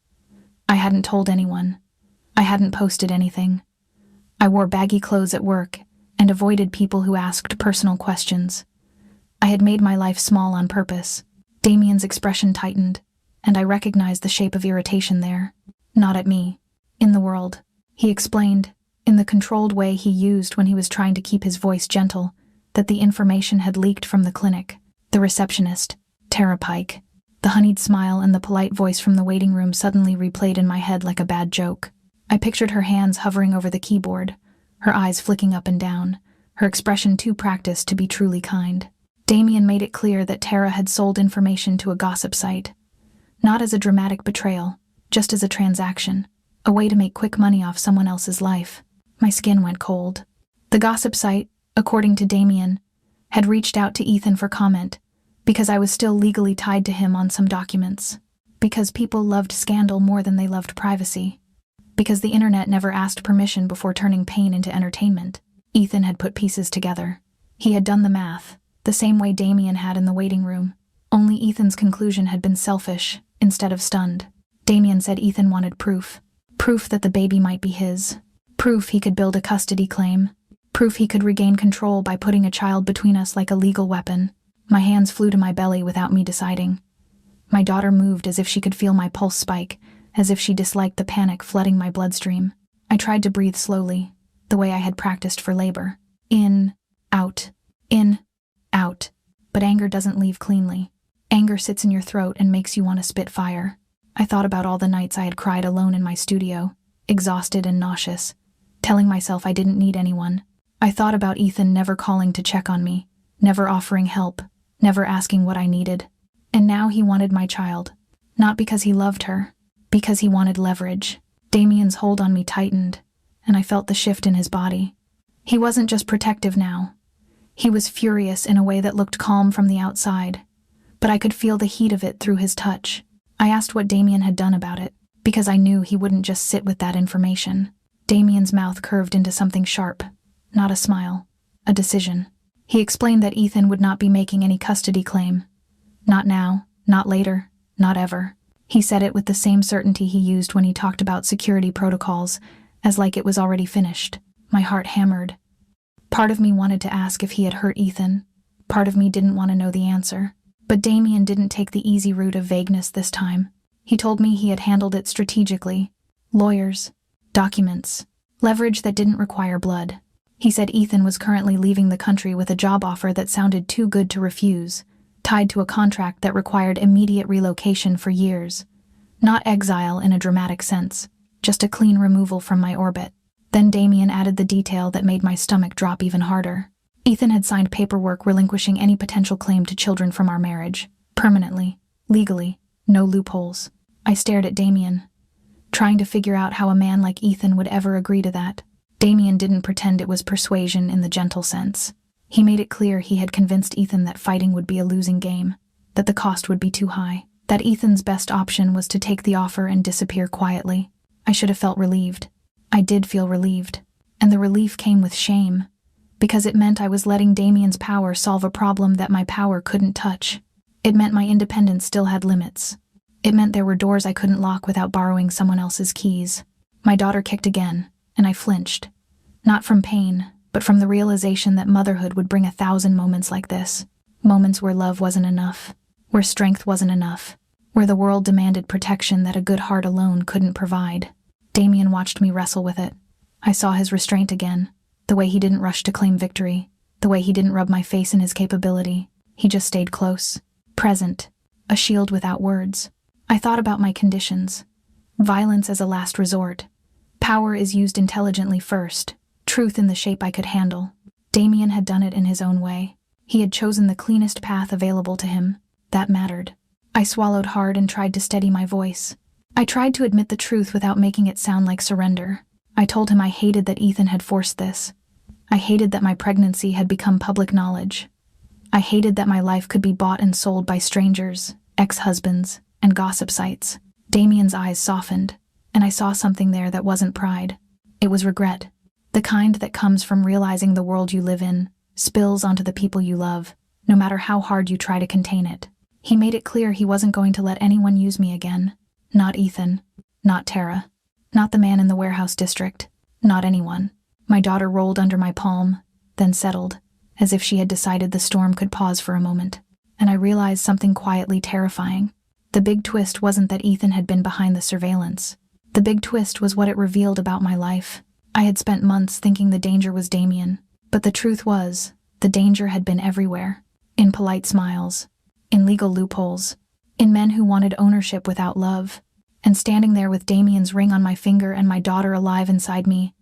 I hadn't told anyone. I hadn't posted anything. I wore baggy clothes at work and avoided people who asked personal questions. I had made my life small on purpose. Damien's expression tightened, and I recognized the shape of irritation there. Not at me. In the world. He explained, in the controlled way he used when he was trying to keep his voice gentle, that the information had leaked from the clinic. The receptionist, Tara Pike. The honeyed smile and the polite voice from the waiting room suddenly replayed in my head like a bad joke. I pictured her hands hovering over the keyboard, her eyes flicking up and down, her expression too practiced to be truly kind. Damien made it clear that Tara had sold information to a gossip site. Not as a dramatic betrayal, just as a transaction, a way to make quick money off someone else's life. My skin went cold. The gossip site, according to Damien, had reached out to Ethan for comment, because I was still legally tied to him on some documents. Because people loved scandal more than they loved privacy. Because the internet never asked permission before turning pain into entertainment. Ethan had put pieces together. He had done the math, the same way Damien had in the waiting room. Only Ethan's conclusion had been selfish, instead of stunned. Damien said Ethan wanted proof. Proof that the baby might be his. Proof he could build a custody claim. Proof he could regain control by putting a child between us like a legal weapon. My hands flew to my belly without me deciding. My daughter moved as if she could feel my pulse spike, as if she disliked the panic flooding my bloodstream. I tried to breathe slowly, the way I had practiced for labor. In, out, in, out. But anger doesn't leave cleanly. Anger sits in your throat and makes you want to spit fire. I thought about all the nights I had cried alone in my studio, exhausted and nauseous, telling myself I didn't need anyone. I thought about Ethan never calling to check on me, never offering help, never asking what I needed. And now he wanted my child. Not because he loved her, because he wanted leverage. Damien's hold on me tightened, and I felt the shift in his body. He wasn't just protective now. He was furious in a way that looked calm from the outside, but I could feel the heat of it through his touch. I asked what Damien had done about it, because I knew he wouldn't just sit with that information. Damien's mouth curved into something sharp, not a smile, a decision. He explained that Ethan would not be making any custody claim. Not now, not later, not ever. He said it with the same certainty he used when he talked about security protocols, as like it was already finished. My heart hammered. Part of me wanted to ask if he had hurt Ethan. Part of me didn't want to know the answer. But Damien didn't take the easy route of vagueness this time. He told me he had handled it strategically. Lawyers, documents, leverage that didn't require blood. He said Ethan was currently leaving the country with a job offer that sounded too good to refuse, tied to a contract that required immediate relocation for years. Not exile in a dramatic sense, just a clean removal from my orbit. Then Damien added the detail that made my stomach drop even harder. Ethan had signed paperwork relinquishing any potential claim to children from our marriage. Permanently. Legally. No loopholes. I stared at Damien, trying to figure out how a man like Ethan would ever agree to that. Damien didn't pretend it was persuasion in the gentle sense. He made it clear he had convinced Ethan that fighting would be a losing game, that the cost would be too high, that Ethan's best option was to take the offer and disappear quietly. I should have felt relieved. I did feel relieved. And the relief came with shame, because it meant I was letting Damien's power solve a problem that my power couldn't touch. It meant my independence still had limits. It meant there were doors I couldn't lock without borrowing someone else's keys. My daughter kicked again, and I flinched. Not from pain, but from the realization that motherhood would bring 1,000 moments like this. Moments where love wasn't enough, where strength wasn't enough, where the world demanded protection that a good heart alone couldn't provide. Damien watched me wrestle with it. I saw his restraint again, the way he didn't rush to claim victory, the way he didn't rub my face in his capability. He just stayed close, present, a shield without words. I thought about my conditions. Violence as a last resort. Power is used intelligently first. Truth in the shape I could handle. Damien had done it in his own way. He had chosen the cleanest path available to him. That mattered. I swallowed hard and tried to steady my voice. I tried to admit the truth without making it sound like surrender. I told him I hated that Ethan had forced this. I hated that my pregnancy had become public knowledge. I hated that my life could be bought and sold by strangers, ex-husbands, and gossip sites. Damien's eyes softened, and I saw something there that wasn't pride. It was regret. The kind that comes from realizing the world you live in spills onto the people you love, no matter how hard you try to contain it. He made it clear he wasn't going to let anyone use me again. Not Ethan. Not Tara. Not the man in the warehouse district. Not anyone. My daughter rolled under my palm, then settled, as if she had decided the storm could pause for a moment. And I realized something quietly terrifying. The big twist wasn't that Ethan had been behind the surveillance. The big twist was what it revealed about my life. I had spent months thinking the danger was Damien, but the truth was, the danger had been everywhere. In polite smiles, in legal loopholes, in men who wanted ownership without love. And standing there with Damien's ring on my finger and my daughter alive inside me,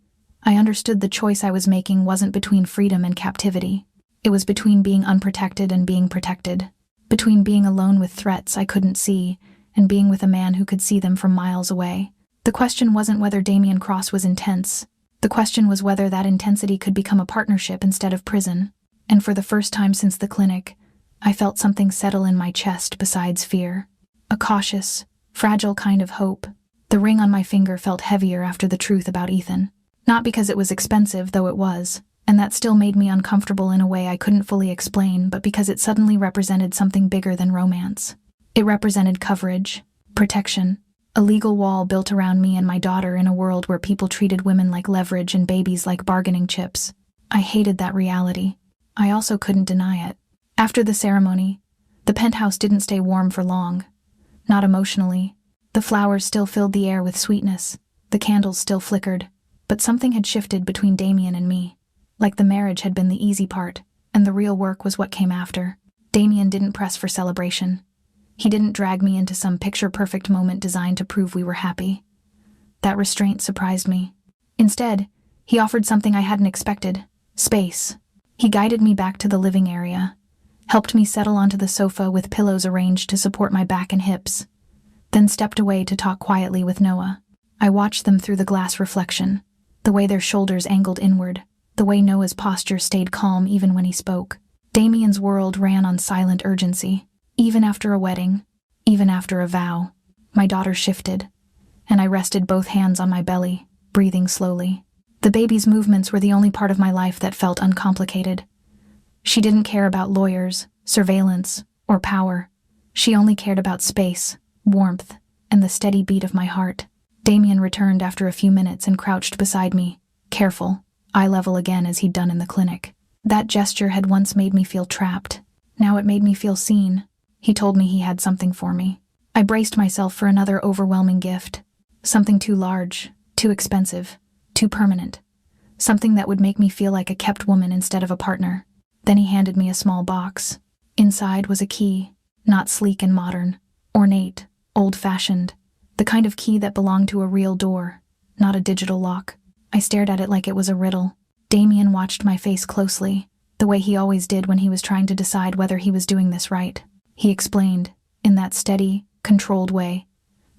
I understood the choice I was making wasn't between freedom and captivity. It was between being unprotected and being protected. Between being alone with threats I couldn't see and being with a man who could see them from miles away. The question wasn't whether Damien Cross was intense. The question was whether that intensity could become a partnership instead of prison. And for the first time since the clinic, I felt something settle in my chest besides fear. A cautious, fragile kind of hope. The ring on my finger felt heavier after the truth about Ethan. Not because it was expensive, though it was, and that still made me uncomfortable in a way I couldn't fully explain, but because it suddenly represented something bigger than romance. It represented coverage, protection, a legal wall built around me and my daughter in a world where people treated women like leverage and babies like bargaining chips. I hated that reality. I also couldn't deny it. After the ceremony, the penthouse didn't stay warm for long. Not emotionally. The flowers still filled the air with sweetness. The candles still flickered. But something had shifted between Damien and me. Like the marriage had been the easy part, and the real work was what came after. Damien didn't press for celebration. He didn't drag me into some picture-perfect moment designed to prove we were happy. That restraint surprised me. Instead, he offered something I hadn't expected. Space. He guided me back to the living area, helped me settle onto the sofa with pillows arranged to support my back and hips, then stepped away to talk quietly with Noah. I watched them through the glass reflection, the way their shoulders angled inward, the way Noah's posture stayed calm even when he spoke. Damien's world ran on silent urgency. Even after a wedding, even after a vow, my daughter shifted, and I rested both hands on my belly, breathing slowly. The baby's movements were the only part of my life that felt uncomplicated. She didn't care about lawyers, surveillance, or power. She only cared about space, warmth, and the steady beat of my heart. Damien returned after a few minutes and crouched beside me, careful, eye level again as he'd done in the clinic. That gesture had once made me feel trapped. Now it made me feel seen. He told me he had something for me. I braced myself for another overwhelming gift. Something too large, too expensive, too permanent. Something that would make me feel like a kept woman instead of a partner. Then he handed me a small box. Inside was a key, not sleek and modern, ornate, old-fashioned. The kind of key that belonged to a real door, not a digital lock. I stared at it like it was a riddle. Damien watched my face closely, the way he always did when he was trying to decide whether he was doing this right. He explained, in that steady, controlled way,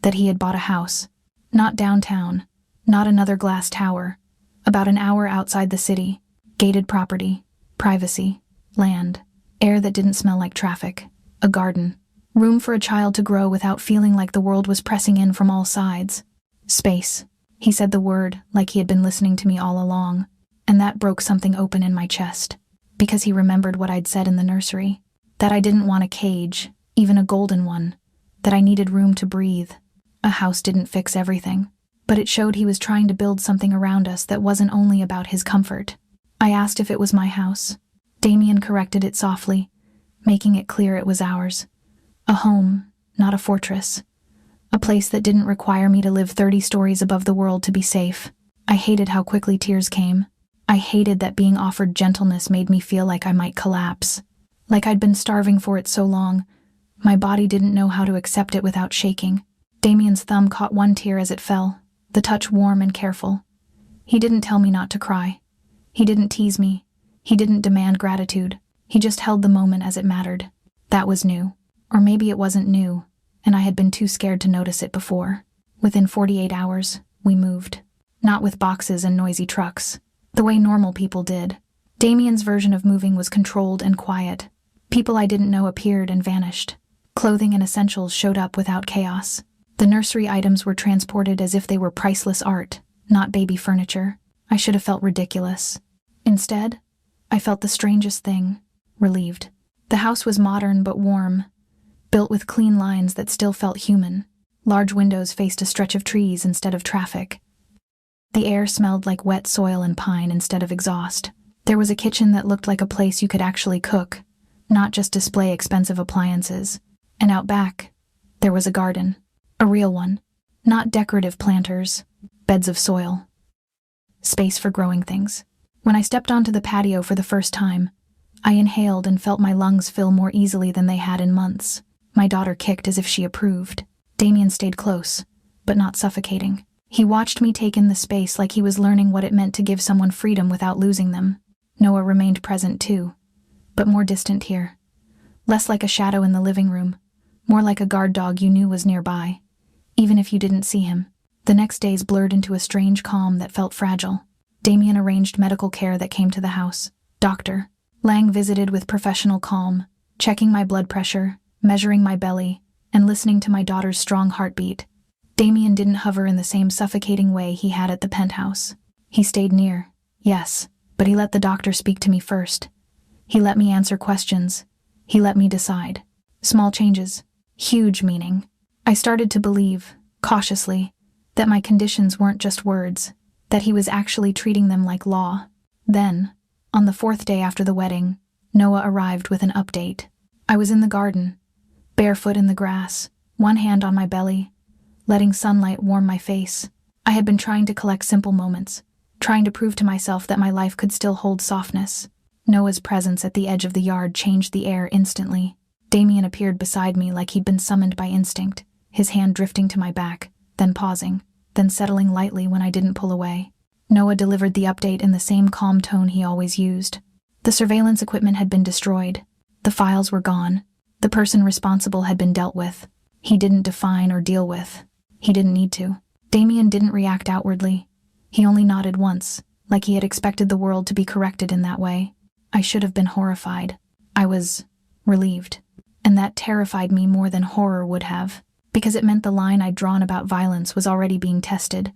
that he had bought a house. Not downtown, not another glass tower, about an hour outside the city. Gated property, privacy, land, air that didn't smell like traffic, a garden, room for a child to grow without feeling like the world was pressing in from all sides. Space. He said the word like he had been listening to me all along, and that broke something open in my chest, because he remembered what I'd said in the nursery, that I didn't want a cage, even a golden one, that I needed room to breathe. A house didn't fix everything, but it showed he was trying to build something around us that wasn't only about his comfort. I asked if it was my house. Damien corrected it softly, making it clear it was ours. A home, not a fortress. A place that didn't require me to live 30 stories above the world to be safe. I hated how quickly tears came. I hated that being offered gentleness made me feel like I might collapse. Like I'd been starving for it so long, my body didn't know how to accept it without shaking. Damien's thumb caught one tear as it fell, the touch warm and careful. He didn't tell me not to cry. He didn't tease me. He didn't demand gratitude. He just held the moment as it mattered. That was new. Or maybe it wasn't new, and I had been too scared to notice it before. Within 48 hours, we moved. Not with boxes and noisy trucks, the way normal people did. Damien's version of moving was controlled and quiet. People I didn't know appeared and vanished. Clothing and essentials showed up without chaos. The nursery items were transported as if they were priceless art, not baby furniture. I should have felt ridiculous. Instead, I felt the strangest thing, relieved. The house was modern but warm, built with clean lines that still felt human. Large windows faced a stretch of trees instead of traffic. The air smelled like wet soil and pine instead of exhaust. There was a kitchen that looked like a place you could actually cook, not just display expensive appliances. And out back, there was a garden. A real one. Not decorative planters, beds of soil. Space for growing things. When I stepped onto the patio for the first time, I inhaled and felt my lungs fill more easily than they had in months. My daughter kicked as if she approved. Damien stayed close, but not suffocating. He watched me take in the space like he was learning what it meant to give someone freedom without losing them. Noah remained present too, but more distant here. Less like a shadow in the living room, more like a guard dog you knew was nearby, even if you didn't see him. The next days blurred into a strange calm that felt fragile. Damien arranged medical care that came to the house. Doctor Lang visited with professional calm, checking my blood pressure, measuring my belly, and listening to my daughter's strong heartbeat. Damien didn't hover in the same suffocating way he had at the penthouse. He stayed near, yes, but he let the doctor speak to me first. He let me answer questions. He let me decide. Small changes, huge meaning. I started to believe, cautiously, that my conditions weren't just words, that he was actually treating them like law. Then, on the 4th day after the wedding, Noah arrived with an update. I was in the garden, barefoot in the grass, one hand on my belly, letting sunlight warm my face. I had been trying to collect simple moments, trying to prove to myself that my life could still hold softness. Noah's presence at the edge of the yard changed the air instantly. Damien appeared beside me like he'd been summoned by instinct, his hand drifting to my back, then pausing, then settling lightly when I didn't pull away. Noah delivered the update in the same calm tone he always used. The surveillance equipment had been destroyed. The files were gone. The person responsible had been dealt with. He didn't define or deal with. He didn't need to. Damien didn't react outwardly. He only nodded once, like he had expected the world to be corrected in that way. I should have been horrified. I was relieved. And that terrified me more than horror would have, because it meant the line I'd drawn about violence was already being tested,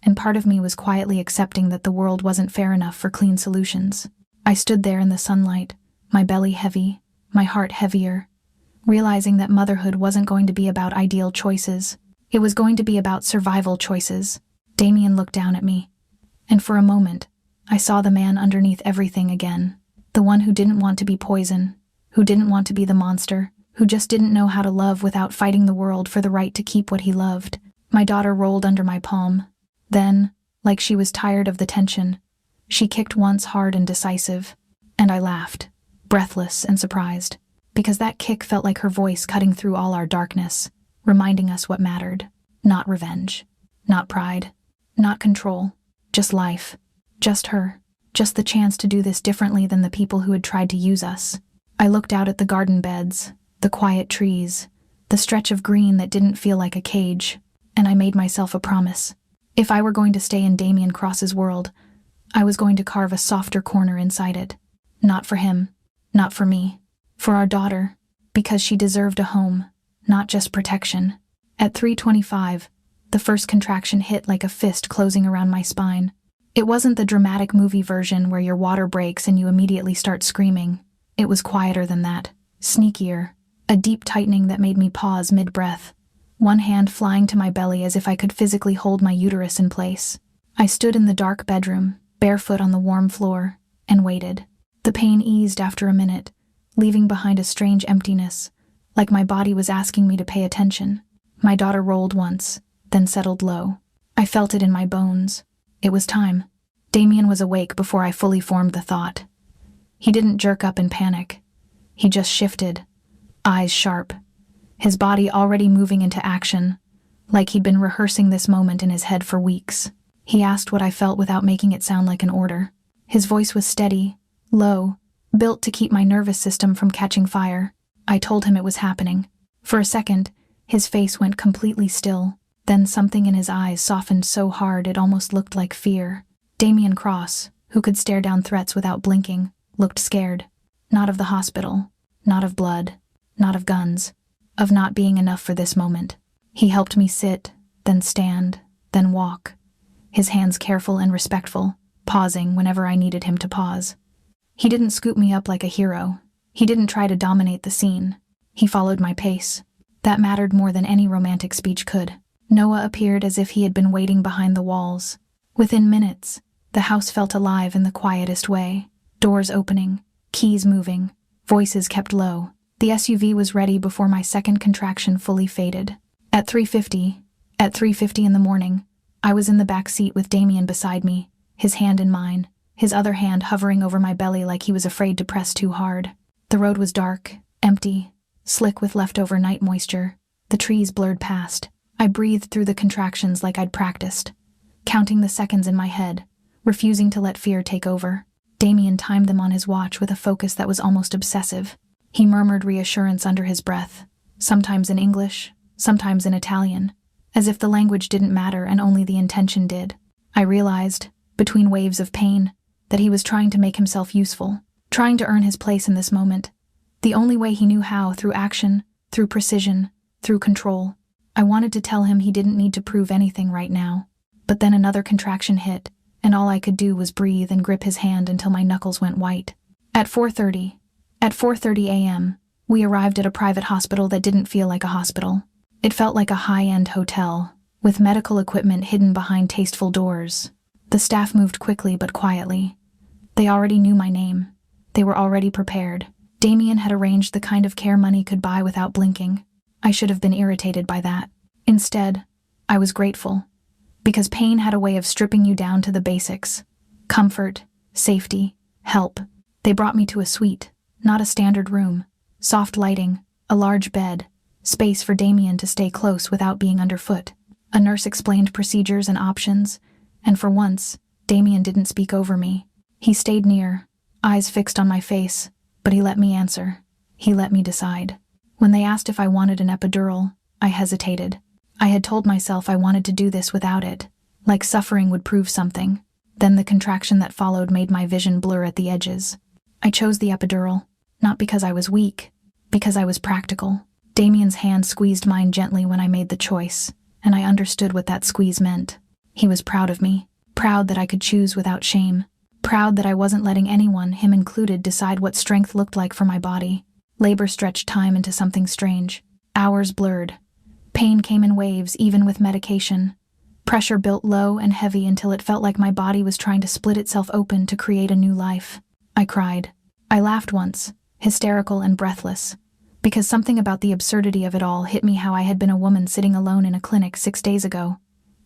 and part of me was quietly accepting that the world wasn't fair enough for clean solutions. I stood there in the sunlight, my belly heavy, my heart heavier, realizing that motherhood wasn't going to be about ideal choices. It was going to be about survival choices. Damien looked down at me, and for a moment, I saw the man underneath everything again. The one who didn't want to be poison, who didn't want to be the monster, who just didn't know how to love without fighting the world for the right to keep what he loved. My daughter rolled under my palm. Then, like she was tired of the tension, she kicked once hard and decisive, and I laughed, breathless and surprised, because that kick felt like her voice cutting through all our darkness, reminding us what mattered. Not revenge. Not pride. Not control. Just life. Just her. Just the chance to do this differently than the people who had tried to use us. I looked out at the garden beds, the quiet trees, the stretch of green that didn't feel like a cage, and I made myself a promise. If I were going to stay in Damien Cross's world, I was going to carve a softer corner inside it. Not for him. Not for me. For our daughter. Because she deserved a home, not just protection. At 3:25, the first contraction hit like a fist closing around my spine. It wasn't the dramatic movie version where your water breaks and you immediately start screaming. It was quieter than that. Sneakier. A deep tightening that made me pause mid-breath. One hand flying to my belly as if I could physically hold my uterus in place. I stood in the dark bedroom, barefoot on the warm floor, and waited. The pain eased after a minute, leaving behind a strange emptiness, like my body was asking me to pay attention. My daughter rolled once, then settled low. I felt it in my bones. It was time. Damien was awake before I fully formed the thought. He didn't jerk up in panic. He just shifted, eyes sharp, his body already moving into action, like he'd been rehearsing this moment in his head for weeks. He asked what I felt without making it sound like an order. His voice was steady, low, built to keep my nervous system from catching fire. I told him it was happening. For a second, his face went completely still. Then something in his eyes softened so hard it almost looked like fear. Damien Cross, who could stare down threats without blinking, looked scared. Not of the hospital, not of blood, not of guns, of not being enough for this moment. He helped me sit, then stand, then walk. His hands careful and respectful, pausing whenever I needed him to pause. He didn't scoop me up like a hero. He didn't try to dominate the scene. He followed my pace. That mattered more than any romantic speech could. Noah appeared as if he had been waiting behind the walls. Within minutes, the house felt alive in the quietest way. Doors opening, keys moving, voices kept low. The SUV was ready before my second contraction fully faded. At 3:50 in the morning, I was in the back seat with Damien beside me, his hand in mine, his other hand hovering over my belly like he was afraid to press too hard. The road was dark, empty, slick with leftover night moisture. The trees blurred past. I breathed through the contractions like I'd practiced, counting the seconds in my head, refusing to let fear take over. Damien timed them on his watch with a focus that was almost obsessive. He murmured reassurance under his breath, sometimes in English, sometimes in Italian, as if the language didn't matter and only the intention did. I realized, between waves of pain, that he was trying to make himself useful, trying to earn his place in this moment, the only way he knew how, through action, through precision, through control. I wanted to tell him he didn't need to prove anything right now, but then another contraction hit, and all I could do was breathe and grip his hand until my knuckles went white. At 4:30 a.m., we arrived at a private hospital that didn't feel like a hospital. It felt like a high-end hotel, with medical equipment hidden behind tasteful doors. The staff moved quickly but quietly. They already knew my name. They were already prepared. Damien had arranged the kind of care money could buy without blinking. I should have been irritated by that. Instead, I was grateful, because pain had a way of stripping you down to the basics. Comfort, safety, help. They brought me to a suite, not a standard room. Soft lighting, a large bed, space for Damien to stay close without being underfoot. A nurse explained procedures and options, and for once, Damien didn't speak over me. He stayed near, eyes fixed on my face, but he let me answer. He let me decide. When they asked if I wanted an epidural, I hesitated. I had told myself I wanted to do this without it, like suffering would prove something. Then the contraction that followed made my vision blur at the edges. I chose the epidural, not because I was weak, because I was practical. Damien's hand squeezed mine gently when I made the choice, and I understood what that squeeze meant. He was proud of me, proud that I could choose without shame, proud that I wasn't letting anyone, him included, decide what strength looked like for my body. Labor stretched time into something strange. Hours blurred. Pain came in waves, even with medication. Pressure built low and heavy until it felt like my body was trying to split itself open to create a new life. I cried. I laughed once, hysterical and breathless, because something about the absurdity of it all hit me how I had been a woman sitting alone in a clinic 6 days ago.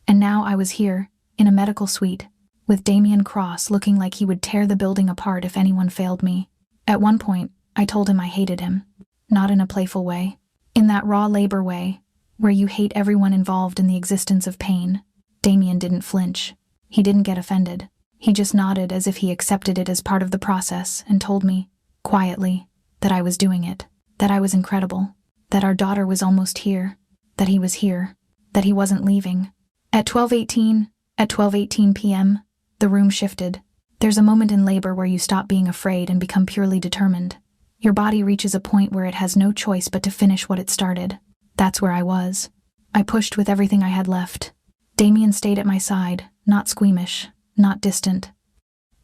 And now I was here, in a medical suite, with Damien Cross looking like he would tear the building apart if anyone failed me. At one point, I told him I hated him. Not in a playful way. In that raw labor way, where you hate everyone involved in the existence of pain. Damien didn't flinch. He didn't get offended. He just nodded as if he accepted it as part of the process and told me, quietly, that I was doing it, that I was incredible, that our daughter was almost here, that he was here, that he wasn't leaving. At 12:18 p.m., the room shifted. There's a moment in labor where you stop being afraid and become purely determined. Your body reaches a point where it has no choice but to finish what it started. That's where I was. I pushed with everything I had left. Damien stayed at my side, not squeamish, not distant.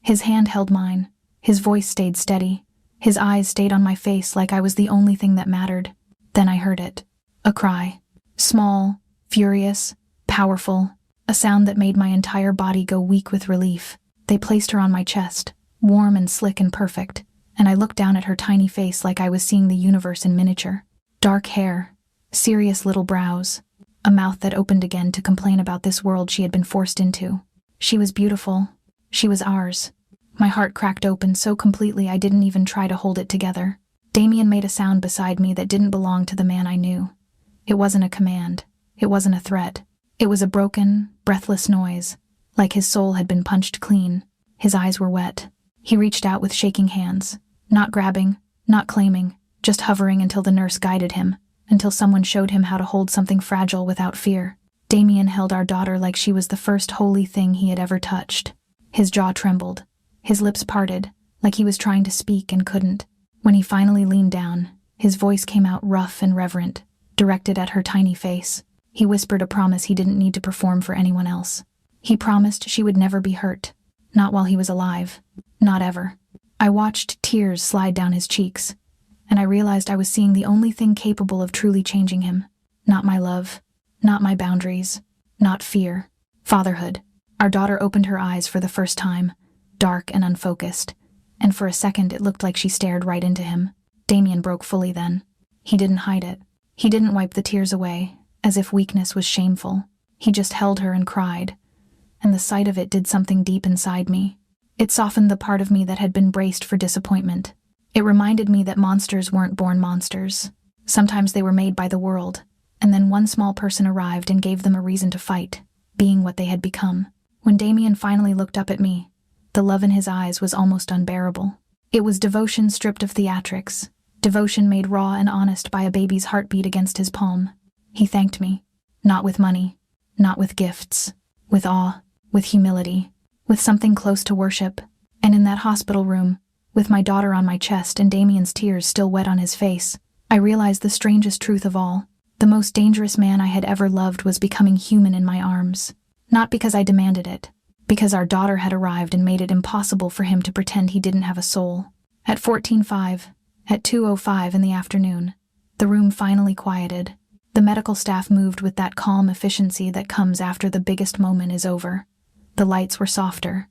His hand held mine. His voice stayed steady. His eyes stayed on my face like I was the only thing that mattered. Then I heard it. A cry. Small, furious, powerful. A sound that made my entire body go weak with relief. They placed her on my chest, warm and slick and perfect, and I looked down at her tiny face like I was seeing the universe in miniature. Dark hair, serious little brows, a mouth that opened again to complain about this world she had been forced into. She was beautiful. She was ours. My heart cracked open so completely I didn't even try to hold it together. Damien made a sound beside me that didn't belong to the man I knew. It wasn't a command. It wasn't a threat. It was a broken, breathless noise, like his soul had been punched clean. His eyes were wet. He reached out with shaking hands, not grabbing, not claiming, just hovering until the nurse guided him, until someone showed him how to hold something fragile without fear. Damien held our daughter like she was the first holy thing he had ever touched. His jaw trembled. His lips parted, like he was trying to speak and couldn't. When he finally leaned down, his voice came out rough and reverent, directed at her tiny face. He whispered a promise he didn't need to perform for anyone else. He promised she would never be hurt. Not while he was alive. Not ever. I watched tears slide down his cheeks, and I realized I was seeing the only thing capable of truly changing him. Not my love. Not my boundaries. Not fear. Fatherhood. Our daughter opened her eyes for the first time, dark and unfocused, and for a second it looked like she stared right into him. Damien broke fully then. He didn't hide it. He didn't wipe the tears away, as if weakness was shameful. He just held her and cried, and the sight of it did something deep inside me. It softened the part of me that had been braced for disappointment. It reminded me that monsters weren't born monsters. Sometimes they were made by the world, and then one small person arrived and gave them a reason to fight, being what they had become. When Damien finally looked up at me, the love in his eyes was almost unbearable. It was devotion stripped of theatrics, devotion made raw and honest by a baby's heartbeat against his palm. He thanked me, not with money, not with gifts, with awe, with humility, with something close to worship. And in that hospital room, with my daughter on my chest and Damien's tears still wet on his face, I realized the strangest truth of all. The most dangerous man I had ever loved was becoming human in my arms. Not because I demanded it, because our daughter had arrived and made it impossible for him to pretend he didn't have a soul. At 14:05, at 2:05 in the afternoon, the room finally quieted. The medical staff moved with that calm efficiency that comes after the biggest moment is over. The lights were softer.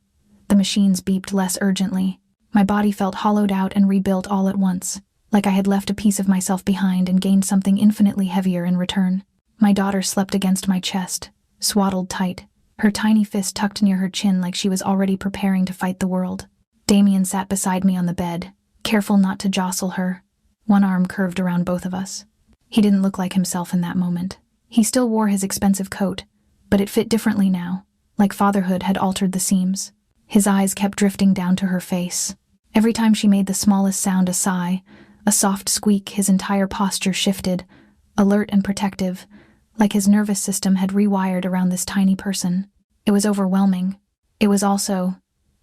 The machines beeped less urgently. My body felt hollowed out and rebuilt all at once, like I had left a piece of myself behind and gained something infinitely heavier in return. My daughter slept against my chest, swaddled tight, her tiny fist tucked near her chin like she was already preparing to fight the world. Damien sat beside me on the bed, careful not to jostle her, one arm curved around both of us. He didn't look like himself in that moment. He still wore his expensive coat, but it fit differently now, like fatherhood had altered the seams. His eyes kept drifting down to her face. Every time she made the smallest sound, a sigh, a soft squeak, his entire posture shifted, alert and protective, like his nervous system had rewired around this tiny person. It was overwhelming. It was also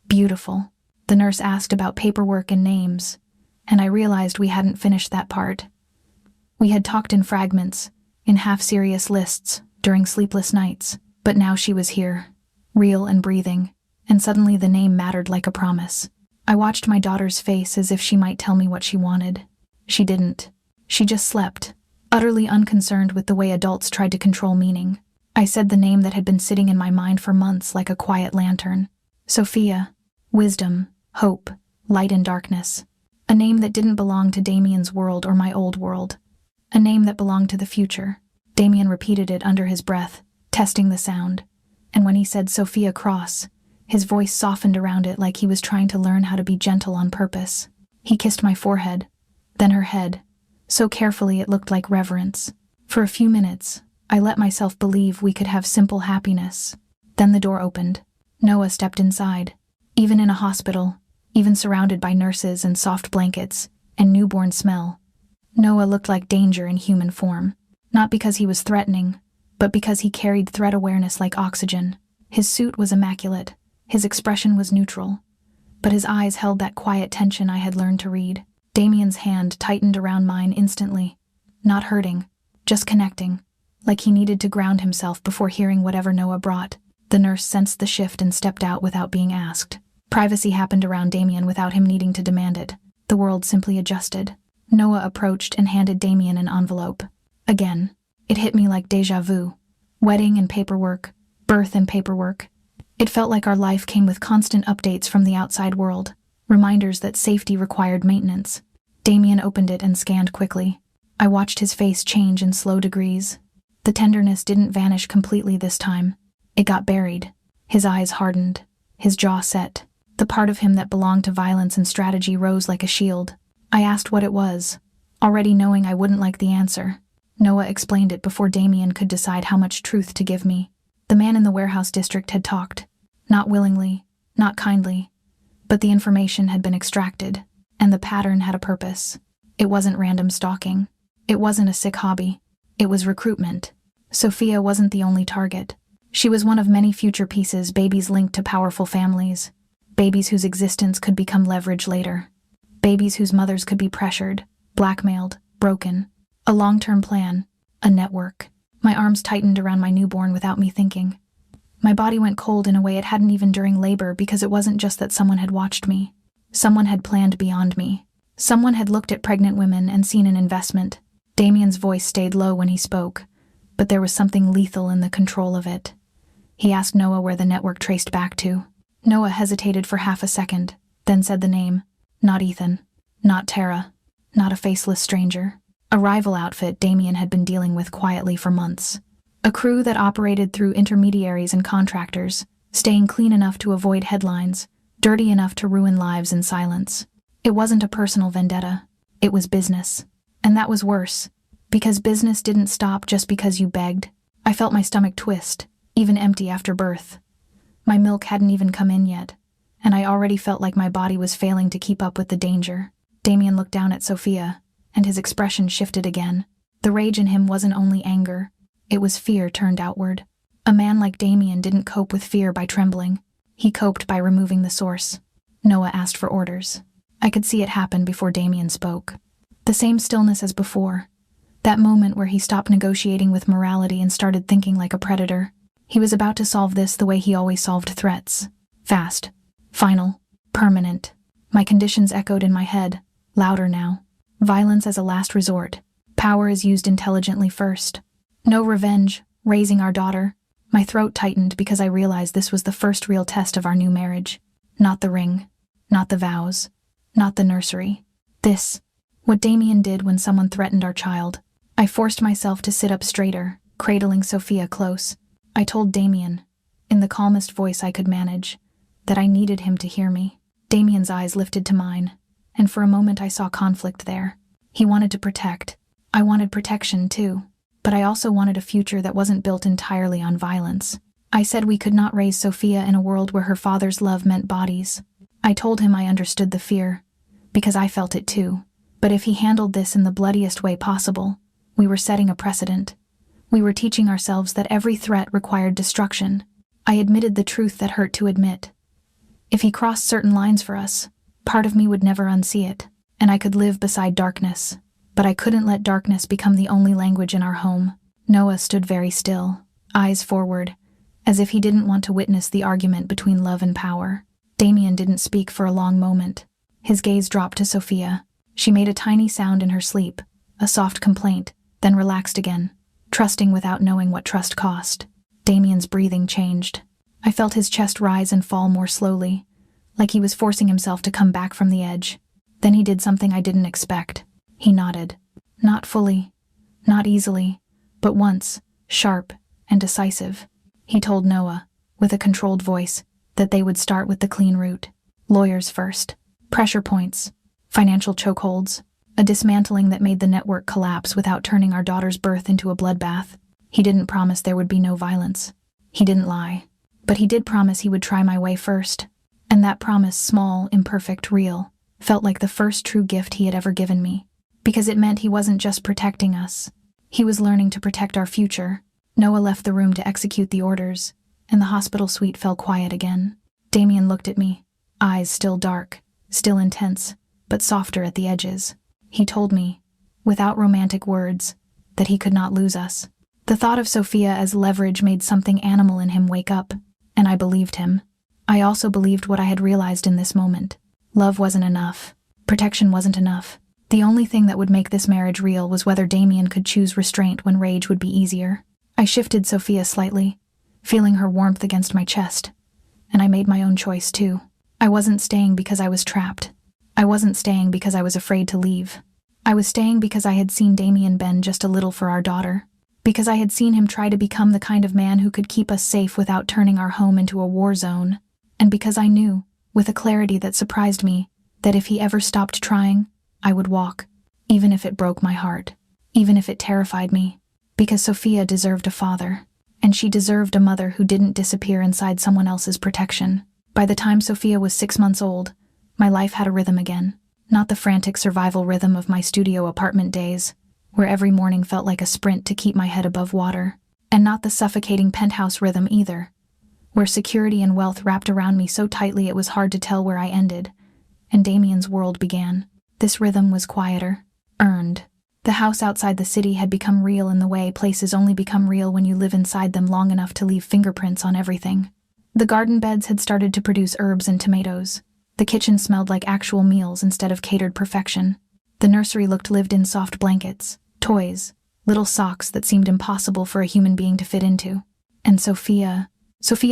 beautiful. The nurse asked about paperwork and names, and I realized we hadn't finished that part. We had talked in fragments, in half-serious lists, during sleepless nights, but now she was here, real and breathing, and suddenly the name mattered like a promise. I watched my daughter's face as if she might tell me what she wanted. She didn't. She just slept, utterly unconcerned with the way adults tried to control meaning. I said the name that had been sitting in my mind for months like a quiet lantern. Sophia. Wisdom, hope, light and darkness. A name that didn't belong to Damien's world or my old world. A name that belonged to the future. Damien repeated it under his breath, testing the sound. And when he said Sophia Cross, his voice softened around it like he was trying to learn how to be gentle on purpose. He kissed my forehead, then her head, so carefully it looked like reverence. For a few minutes, I let myself believe we could have simple happiness. Then the door opened. Noah stepped inside. Even in a hospital, even surrounded by nurses and soft blankets and newborn smell, Noah looked like danger in human form. Not because he was threatening, but because he carried threat awareness like oxygen. His suit was immaculate. His expression was neutral. But his eyes held that quiet tension I had learned to read. Damien's hand tightened around mine instantly. Not hurting, just connecting, like he needed to ground himself before hearing whatever Noah brought. The nurse sensed the shift and stepped out without being asked. Privacy happened around Damien without him needing to demand it. The world simply adjusted. Noah approached and handed Damien an envelope. Again, it hit me like déjà vu. Wedding and paperwork, birth and paperwork. It felt like our life came with constant updates from the outside world, reminders that safety required maintenance. Damien opened it and scanned quickly. I watched his face change in slow degrees. The tenderness didn't vanish completely this time. It got buried. His eyes hardened, his jaw set. The part of him that belonged to violence and strategy rose like a shield. I asked what it was, already knowing I wouldn't like the answer. Noah explained it before Damien could decide how much truth to give me. The man in the warehouse district had talked. Not willingly, not kindly, but the information had been extracted, and the pattern had a purpose. It wasn't random stalking. It wasn't a sick hobby. It was recruitment. Sophia wasn't the only target. She was one of many future pieces, babies linked to powerful families. Babies whose existence could become leverage later. Babies whose mothers could be pressured, blackmailed, broken. A long-term plan, a network. My arms tightened around my newborn without me thinking. My body went cold in a way it hadn't even during labor, because it wasn't just that someone had watched me. Someone had planned beyond me. Someone had looked at pregnant women and seen an investment. Damien's voice stayed low when he spoke, but there was something lethal in the control of it. He asked Noah where the network traced back to. Noah hesitated for half a second, then said the name. Not Ethan. Not Tara. Not a faceless stranger. A rival outfit Damien had been dealing with quietly for months. A crew that operated through intermediaries and contractors, staying clean enough to avoid headlines, dirty enough to ruin lives in silence. It wasn't a personal vendetta. It was business. And that was worse, because business didn't stop just because you begged. I felt my stomach twist, even empty after birth. My milk hadn't even come in yet, and I already felt like my body was failing to keep up with the danger. Damien looked down at Sophia, and his expression shifted again. The rage in him wasn't only anger. It was fear turned outward. A man like Damien didn't cope with fear by trembling. He coped by removing the source. Noah asked for orders. I could see it happen before Damien spoke. The same stillness as before. That moment where he stopped negotiating with morality and started thinking like a predator. He was about to solve this the way he always solved threats. Fast. Final. Permanent. My conditions echoed in my head, louder now. Violence as a last resort. Power is used intelligently first. No revenge. Raising our daughter. My throat tightened because I realized this was the first real test of our new marriage. Not the ring. Not the vows. Not the nursery. This. What Damien did when someone threatened our child. I forced myself to sit up straighter, cradling Sophia close. I told Damien, in the calmest voice I could manage, that I needed him to hear me. Damien's eyes lifted to mine, and for a moment I saw conflict there. He wanted to protect. I wanted protection too, but I also wanted a future that wasn't built entirely on violence. I said we could not raise Sophia in a world where her father's love meant bodies. I told him I understood the fear, because I felt it too. But if he handled this in the bloodiest way possible, we were setting a precedent. We were teaching ourselves that every threat required destruction. I admitted the truth that hurt to admit. If he crossed certain lines for us, part of me would never unsee it, and I could live beside darkness. But I couldn't let darkness become the only language in our home. Noah stood very still, eyes forward, as if he didn't want to witness the argument between love and power. Damien didn't speak for a long moment. His gaze dropped to Sophia. She made a tiny sound in her sleep, a soft complaint, then relaxed again, trusting without knowing what trust cost. Damien's breathing changed. I felt his chest rise and fall more slowly, like he was forcing himself to come back from the edge. Then he did something I didn't expect. He nodded. Not fully, not easily, but once, sharp and decisive. He told Noah, with a controlled voice, that they would start with the clean route. Lawyers first. Pressure points. Financial chokeholds. A dismantling that made the network collapse without turning our daughter's birth into a bloodbath. He didn't promise there would be no violence. He didn't lie. But he did promise he would try my way first. And that promise, small, imperfect, real, felt like the first true gift he had ever given me. Because it meant he wasn't just protecting us. He was learning to protect our future. Noah left the room to execute the orders, and the hospital suite fell quiet again. Damien looked at me, eyes still dark, still intense, but softer at the edges. He told me, without romantic words, that he could not lose us. The thought of Sophia as leverage made something animal in him wake up, and I believed him. I also believed what I had realized in this moment. Love wasn't enough. Protection wasn't enough. The only thing that would make this marriage real was whether Damien could choose restraint when rage would be easier. I shifted Sophia slightly, feeling her warmth against my chest, and I made my own choice too. I wasn't staying because I was trapped. I wasn't staying because I was afraid to leave. I was staying because I had seen Damien bend just a little for our daughter. Because I had seen him try to become the kind of man who could keep us safe without turning our home into a war zone. And because I knew, with a clarity that surprised me, that if he ever stopped trying, I would walk, even if it broke my heart, even if it terrified me. Because Sophia deserved a father, and she deserved a mother who didn't disappear inside someone else's protection. By the time Sophia was 6 months old, my life had a rhythm again. Not the frantic survival rhythm of my studio apartment days, where every morning felt like a sprint to keep my head above water, and not the suffocating penthouse rhythm either, where security and wealth wrapped around me so tightly it was hard to tell where I ended, and Damien's world began. This rhythm was quieter, earned. The house outside the city had become real in the way places only become real when you live inside them long enough to leave fingerprints on everything. The garden beds had started to produce herbs and tomatoes. The kitchen smelled like actual meals instead of catered perfection. The nursery looked lived in soft blankets, toys, little socks that seemed impossible for a human being to fit into. And Sophia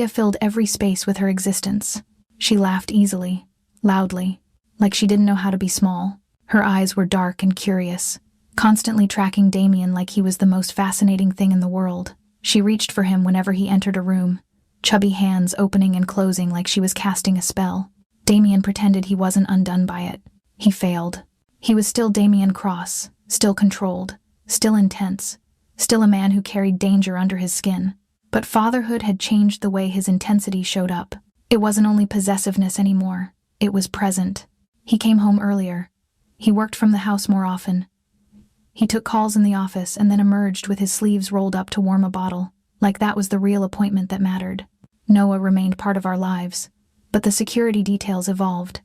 filled every space with her existence. She laughed easily, loudly, like she didn't know how to be small. Her eyes were dark and curious, constantly tracking Damien like he was the most fascinating thing in the world. She reached for him whenever he entered a room, chubby hands opening and closing like she was casting a spell. Damien pretended he wasn't undone by it. He failed. He was still Damien Cross, still controlled, still intense, still a man who carried danger under his skin. But fatherhood had changed the way his intensity showed up. It wasn't only possessiveness anymore, it was present. He came home earlier. He worked from the house more often. He took calls in the office and then emerged with his sleeves rolled up to warm a bottle, like that was the real appointment that mattered. Noah remained part of our lives, but the security details evolved.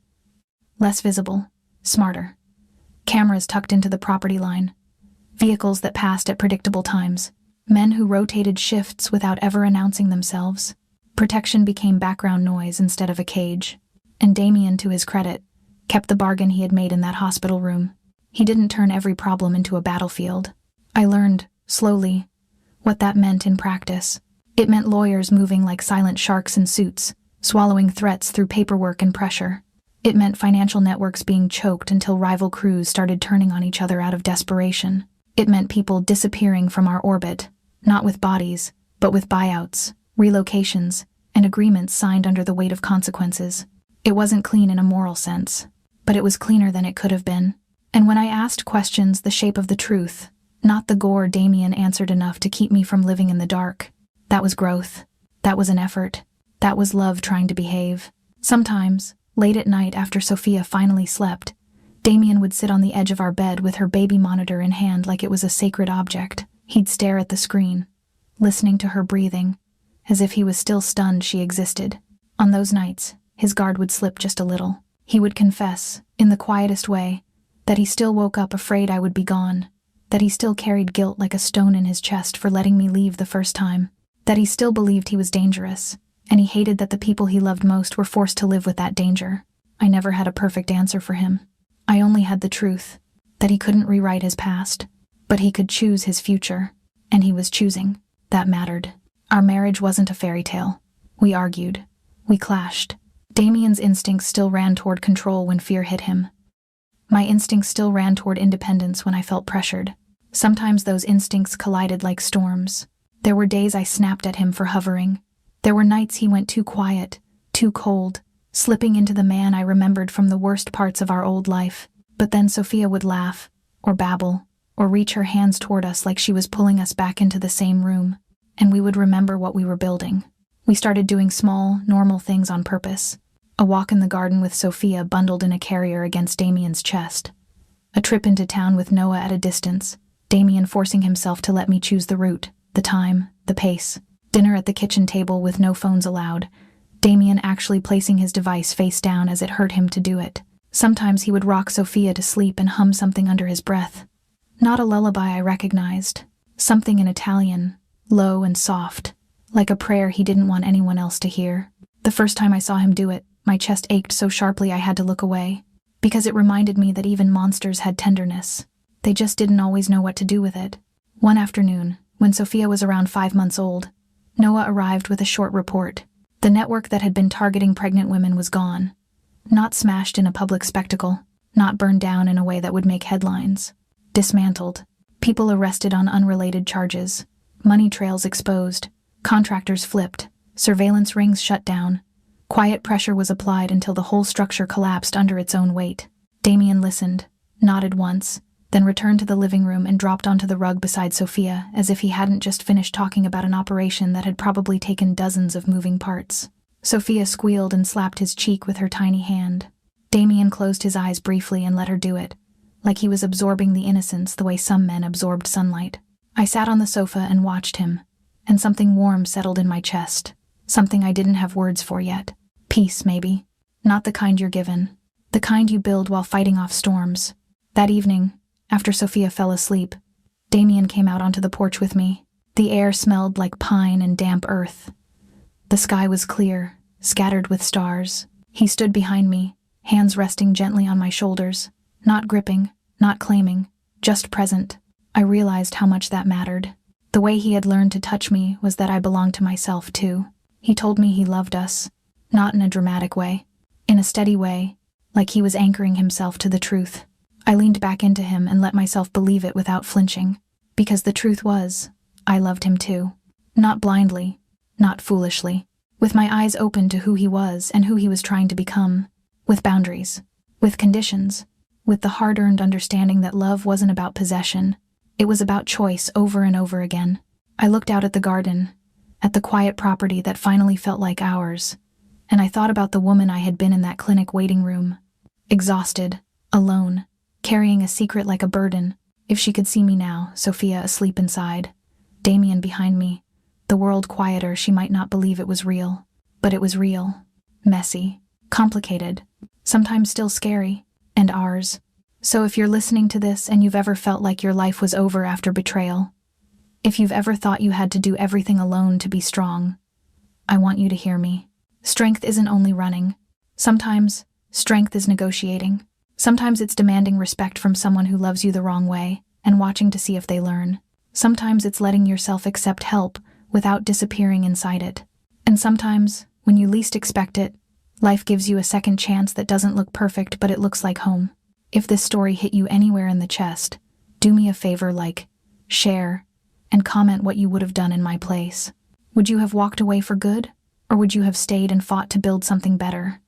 Less visible, smarter. Cameras tucked into the property line. Vehicles that passed at predictable times. Men who rotated shifts without ever announcing themselves. Protection became background noise instead of a cage. And Damien, to his credit, kept the bargain he had made in that hospital room. He didn't turn every problem into a battlefield. I learned, slowly, what that meant in practice. It meant lawyers moving like silent sharks in suits, swallowing threats through paperwork and pressure. It meant financial networks being choked until rival crews started turning on each other out of desperation. It meant people disappearing from our orbit, not with bodies, but with buyouts, relocations, and agreements signed under the weight of consequences. It wasn't clean in a moral sense, but it was cleaner than it could have been. And when I asked questions the shape of the truth, not the gore, Damien answered enough to keep me from living in the dark. That was growth. That was an effort. That was love trying to behave. Sometimes, late at night after Sophia finally slept, Damien would sit on the edge of our bed with her baby monitor in hand like it was a sacred object. He'd stare at the screen, listening to her breathing, as if he was still stunned she existed. On those nights, his guard would slip just a little. He would confess, in the quietest way, that he still woke up afraid I would be gone, that he still carried guilt like a stone in his chest for letting me leave the first time, that he still believed he was dangerous, and he hated that the people he loved most were forced to live with that danger. I never had a perfect answer for him. I only had the truth, that he couldn't rewrite his past, but he could choose his future, and he was choosing. That mattered. Our marriage wasn't a fairy tale. We argued. We clashed. Damien's instincts still ran toward control when fear hit him. My instincts still ran toward independence when I felt pressured. Sometimes those instincts collided like storms. There were days I snapped at him for hovering. There were nights he went too quiet, too cold, slipping into the man I remembered from the worst parts of our old life. But then Sophia would laugh, or babble, or reach her hands toward us like she was pulling us back into the same room, and we would remember what we were building. We started doing small, normal things on purpose. A walk in the garden with Sophia bundled in a carrier against Damien's chest. A trip into town with Noah at a distance, Damien forcing himself to let me choose the route, the time, the pace. Dinner at the kitchen table with no phones allowed, Damien actually placing his device face down as it hurt him to do it. Sometimes he would rock Sophia to sleep and hum something under his breath. Not a lullaby I recognized. Something in Italian, low and soft, like a prayer he didn't want anyone else to hear. The first time I saw him do it, my chest ached so sharply I had to look away, because it reminded me that even monsters had tenderness. They just didn't always know what to do with it. One afternoon, when Sophia was around 5 months old, Noah arrived with a short report. The network that had been targeting pregnant women was gone. Not smashed in a public spectacle, not burned down in a way that would make headlines. Dismantled. People arrested on unrelated charges. Money trails exposed. Contractors flipped. Surveillance rings shut down. Quiet pressure was applied until the whole structure collapsed under its own weight. Damien listened, nodded once, then returned to the living room and dropped onto the rug beside Sophia as if he hadn't just finished talking about an operation that had probably taken dozens of moving parts. Sophia squealed and slapped his cheek with her tiny hand. Damien closed his eyes briefly and let her do it, like he was absorbing the innocence the way some men absorbed sunlight. I sat on the sofa and watched him, and something warm settled in my chest. Something I didn't have words for yet. Peace, maybe. Not the kind you're given. The kind you build while fighting off storms. That evening, after Sophia fell asleep, Damien came out onto the porch with me. The air smelled like pine and damp earth. The sky was clear, scattered with stars. He stood behind me, hands resting gently on my shoulders. Not gripping, not claiming, just present. I realized how much that mattered. The way he had learned to touch me was that I belonged to myself too. He told me he loved us, not in a dramatic way, in a steady way, like he was anchoring himself to the truth. I leaned back into him and let myself believe it without flinching, because the truth was, I loved him too. Not blindly, not foolishly, with my eyes open to who he was and who he was trying to become, with boundaries, with conditions, with the hard-earned understanding that love wasn't about possession. It was about choice over and over again. I looked out at the garden, at the quiet property that finally felt like ours, and I thought about the woman I had been in that clinic waiting room. Exhausted, alone, carrying a secret like a burden. If she could see me now, Sophia asleep inside, Damien behind me, the world quieter, she might not believe it was real. But it was real. Messy. Complicated. Sometimes still scary. And ours. So if you're listening to this and you've ever felt like your life was over after betrayal, if you've ever thought you had to do everything alone to be strong, I want you to hear me. Strength isn't only running. Sometimes, strength is negotiating. Sometimes it's demanding respect from someone who loves you the wrong way and watching to see if they learn. Sometimes it's letting yourself accept help without disappearing inside it. And sometimes, when you least expect it, life gives you a second chance that doesn't look perfect, but it looks like home. If this story hit you anywhere in the chest, do me a favor, like, share, and comment what you would have done in my place. Would you have walked away for good, or would you have stayed and fought to build something better?